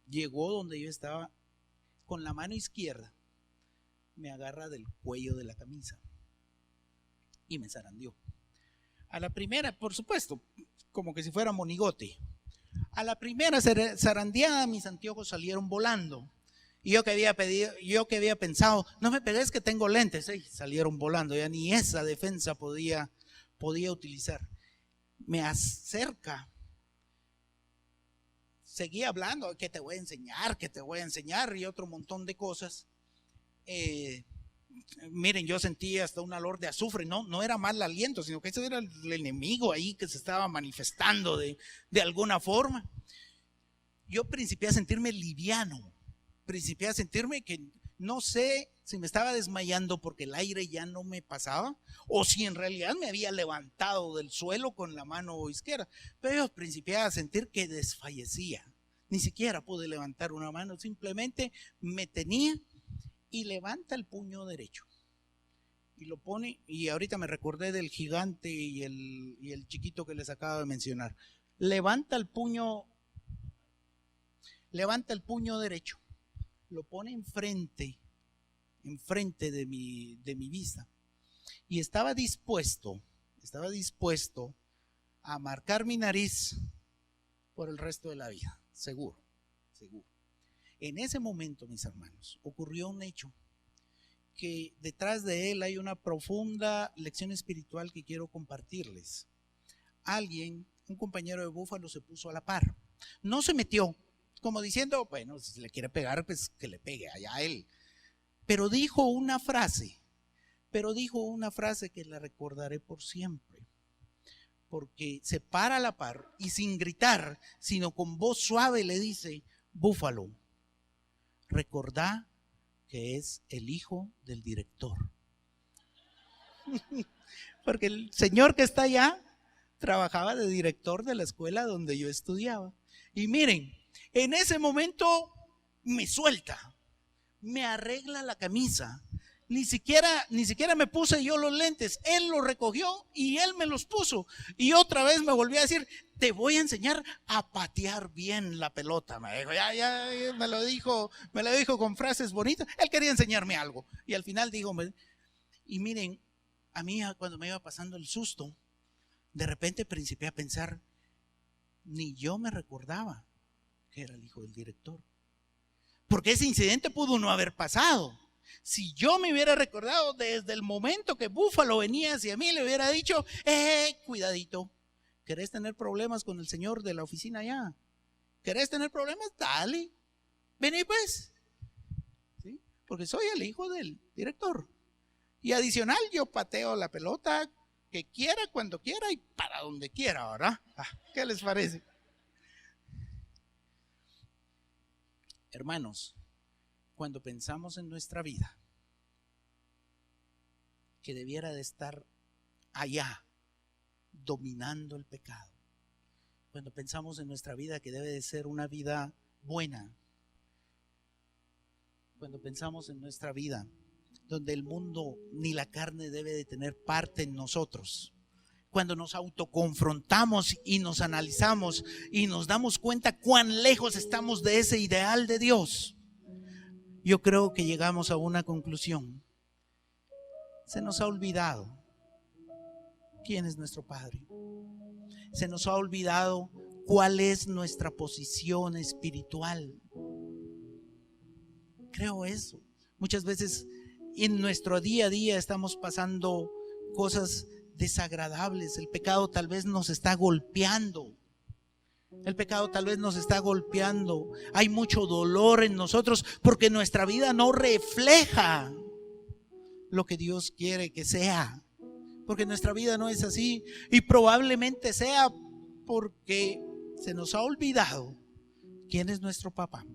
[SPEAKER 2] Llegó donde yo estaba, con la mano izquierda me agarra del cuello de la camisa y me zarandeó. A la primera, por supuesto, como que si fuera monigote. A la primera zarandeada mis anteojos salieron volando. Y yo que había pensado, no me pegues que tengo lentes, salieron volando. Ya ni esa defensa podía utilizar. Me acerca, seguía hablando, que te voy a enseñar, y otro montón de cosas. Miren, yo sentía hasta un olor de azufre, no era mal aliento, sino que ese era el enemigo ahí que se estaba manifestando de alguna forma. Yo principié a sentirme liviano, principié a sentirme que no sé si me estaba desmayando porque el aire ya no me pasaba, o si en realidad me había levantado del suelo con la mano izquierda. Pero yo principié a sentir que desfallecía. Ni siquiera pude levantar una mano, simplemente me tenía y levanta el puño derecho. Y lo pone, y ahorita me recordé del gigante y el chiquito que les acabo de mencionar. Levanta el puño derecho, lo pone enfrente de mi vista, y estaba dispuesto a marcar mi nariz por el resto de la vida, seguro. En ese momento, mis hermanos, ocurrió un hecho que detrás de él hay una profunda lección espiritual que quiero compartirles. Un compañero de Búfalo, se puso a la par, no se metió, como diciendo, bueno, si le quiere pegar, pues que le pegue allá a él. Pero dijo una frase que la recordaré por siempre. Porque se para a la par y sin gritar, sino con voz suave le dice: Búfalo, recordá que es el hijo del director. Porque el señor que está allá trabajaba de director de la escuela donde yo estudiaba. Y miren, en ese momento me suelta, me arregla la camisa. Ni siquiera me puse yo los lentes, él los recogió y él me los puso. Y otra vez me volvió a decir: te voy a enseñar a patear bien la pelota. Me dijo, ya me lo dijo con frases bonitas. Él quería enseñarme algo. Y al final dijo, y miren, a mí cuando me iba pasando el susto, de repente principié a pensar, ni yo me recordaba que era el hijo del director. Porque ese incidente pudo no haber pasado. Si yo me hubiera recordado desde el momento que Búfalo venía hacia mí, le hubiera dicho, cuidadito, ¿querés tener problemas con el señor de la oficina allá? ¿Querés tener problemas? Dale, vení pues. ¿Sí? Porque soy el hijo del director. Y adicional, yo pateo la pelota que quiera, cuando quiera y para donde quiera, ¿verdad? ¿Qué les parece? Hermanos, cuando pensamos en nuestra vida, que debiera de estar allá, dominando el pecado, cuando pensamos en nuestra vida que debe de ser una vida buena, cuando pensamos en nuestra vida donde el mundo ni la carne debe de tener parte en nosotros, cuando nos autoconfrontamos y nos analizamos y nos damos cuenta cuán lejos estamos de ese ideal de Dios, yo creo que llegamos a una conclusión. Se nos ha olvidado quién es nuestro Padre. se nos ha olvidado cuál es nuestra posición espiritual. Creo eso. Muchas veces en nuestro día a día estamos pasando cosas desagradables. El pecado tal vez nos está golpeando. El pecado tal vez nos está golpeando. Hay mucho dolor en nosotros porque nuestra vida no refleja lo que Dios quiere que sea. Porque nuestra vida no es así. Y probablemente sea porque se nos ha olvidado quién es nuestro papá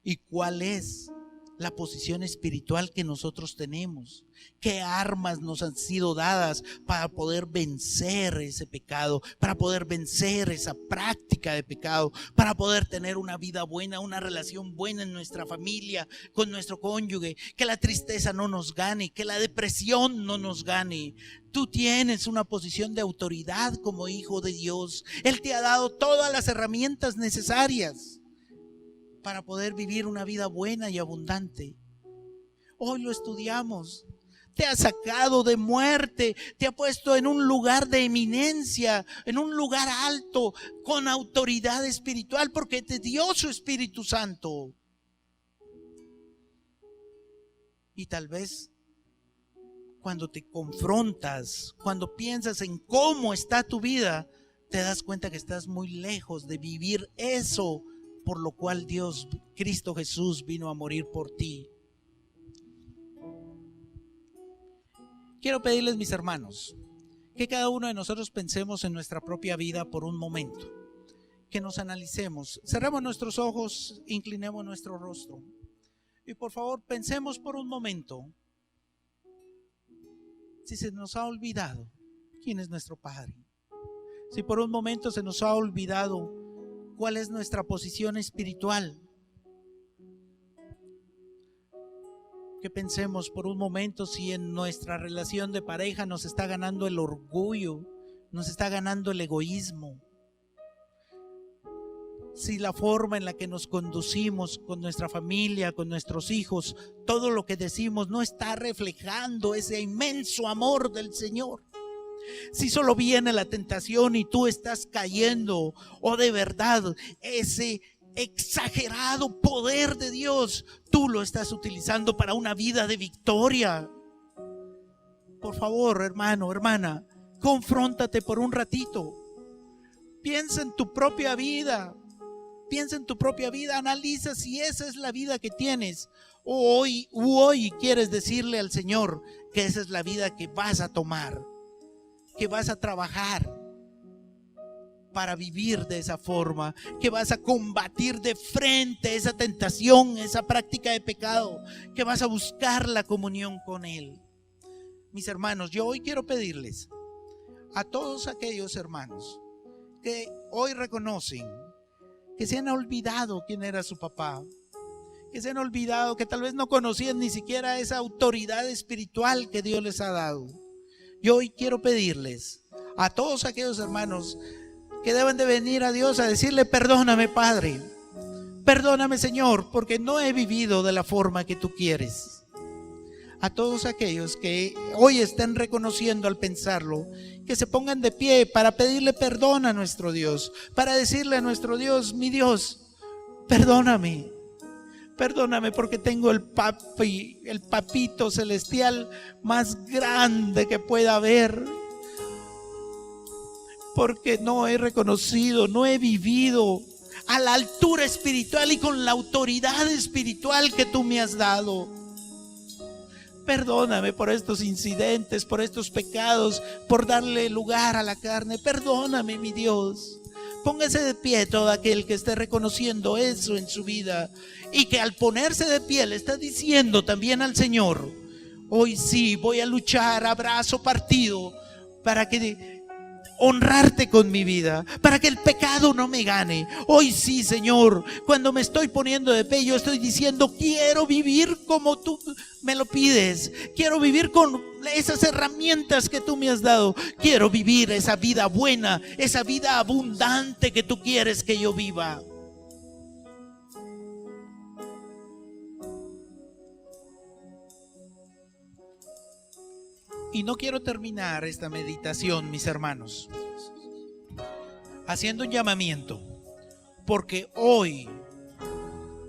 [SPEAKER 2] y cuál es la posición espiritual que nosotros tenemos, qué armas nos han sido dadas para poder vencer ese pecado, para poder vencer esa práctica de pecado, para poder tener una vida buena, una relación buena en nuestra familia, con nuestro cónyuge, que la tristeza no nos gane, que la depresión no nos gane. Tú tienes una posición de autoridad como hijo de Dios. Él te ha dado todas las herramientas necesarias para poder vivir una vida buena y abundante. Hoy lo estudiamos. Te ha sacado de muerte, te ha puesto en un lugar de eminencia, en un lugar alto, con autoridad espiritual, porque te dio su Espíritu Santo. Y tal vez cuando te confrontas, cuando piensas en cómo está tu vida, te das cuenta que estás muy lejos de vivir eso por lo cual Dios, Cristo Jesús, vino a morir por ti. Quiero pedirles, mis hermanos, que cada uno de nosotros pensemos en nuestra propia vida por un momento, que nos analicemos, cerremos nuestros ojos, inclinemos nuestro rostro y por favor pensemos por un momento si se nos ha olvidado quién es nuestro Padre, si por un momento se nos ha olvidado cuál es nuestra posición espiritual. Que pensemos por un momento si en nuestra relación de pareja nos está ganando el orgullo, nos está ganando el egoísmo. Si la forma en la que nos conducimos con nuestra familia, con nuestros hijos, todo lo que decimos no está reflejando ese inmenso amor del Señor. Si solo viene la tentación y tú estás cayendo, o de verdad ese exagerado poder de Dios tú lo estás utilizando para una vida de victoria. Por favor, hermano, hermana, confróntate por un ratito. Piensa en tu propia vida. Piensa en tu propia vida, analiza si esa es la vida que tienes. O hoy quieres decirle al Señor que esa es la vida que vas a tomar, que vas a trabajar para vivir de esa forma, que vas a combatir de frente esa tentación, esa práctica de pecado, que vas a buscar la comunión con Él. Mis hermanos, yo hoy quiero pedirles a todos aquellos hermanos que hoy reconocen que se han olvidado quién era su papá, que se han olvidado, que tal vez no conocían ni siquiera esa autoridad espiritual que Dios les ha dado. Yo hoy quiero pedirles a todos aquellos hermanos que deben de venir a Dios a decirle: perdóname, Padre, perdóname, Señor, porque no he vivido de la forma que tú quieres. A todos aquellos que hoy estén reconociendo al pensarlo, que se pongan de pie para pedirle perdón a nuestro Dios, para decirle a nuestro Dios: mi Dios, perdóname. Perdóname porque tengo el papito celestial más grande que pueda haber. Porque no he reconocido, no he vivido a la altura espiritual y con la autoridad espiritual que tú me has dado. Perdóname por estos incidentes, por estos pecados, por darle lugar a la carne. Perdóname, mi Dios. Póngase de pie todo aquel que esté reconociendo eso en su vida y que al ponerse de pie le está diciendo también al Señor: hoy sí voy a luchar a brazo partido para que honrarte con mi vida, para que el pecado no me gane. Hoy sí, Señor, cuando me estoy poniendo de pie, yo estoy diciendo: quiero vivir como tú me lo pides, quiero vivir con esas herramientas que tú me has dado, quiero vivir esa vida buena, esa vida abundante que tú quieres que yo viva. Y no quiero terminar esta meditación, mis hermanos, haciendo un llamamiento, porque hoy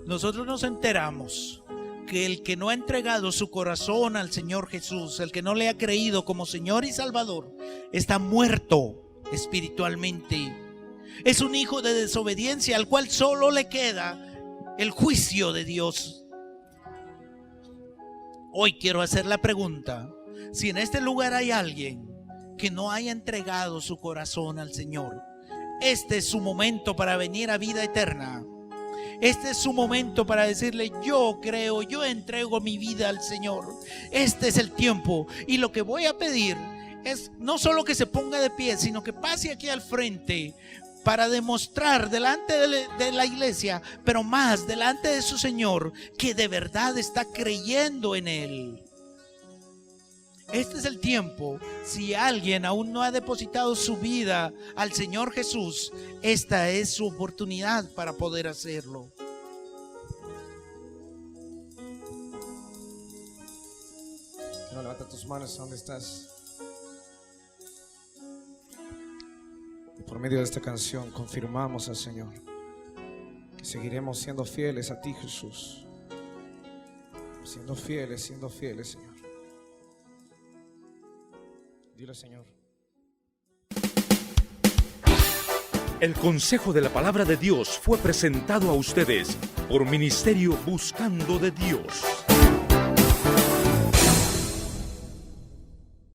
[SPEAKER 2] nosotros nos enteramos que el que no ha entregado su corazón al Señor Jesús, el que no le ha creído como Señor y Salvador, está muerto espiritualmente. Es un hijo de desobediencia al cual solo le queda el juicio de Dios. Hoy quiero hacer la pregunta: si en este lugar hay alguien que no haya entregado su corazón al Señor, este es su momento para venir a vida eterna. Este es su momento para decirle: yo creo, yo entrego mi vida al Señor. Este es el tiempo. Y lo que voy a pedir es no solo que se ponga de pie, sino que pase aquí al frente para demostrar delante de la iglesia, pero más delante de su Señor, que de verdad está creyendo en Él. Este es el tiempo. Si alguien aún no ha depositado su vida al Señor Jesús, esta es su oportunidad para poder hacerlo.
[SPEAKER 3] Levanta tus manos donde estás. Y por medio de esta canción confirmamos al Señor que seguiremos siendo fieles a ti, Jesús. Siendo fieles, Señor. Dile, Señor.
[SPEAKER 1] El consejo de la palabra de Dios fue presentado a ustedes por Ministerio Buscando de Dios.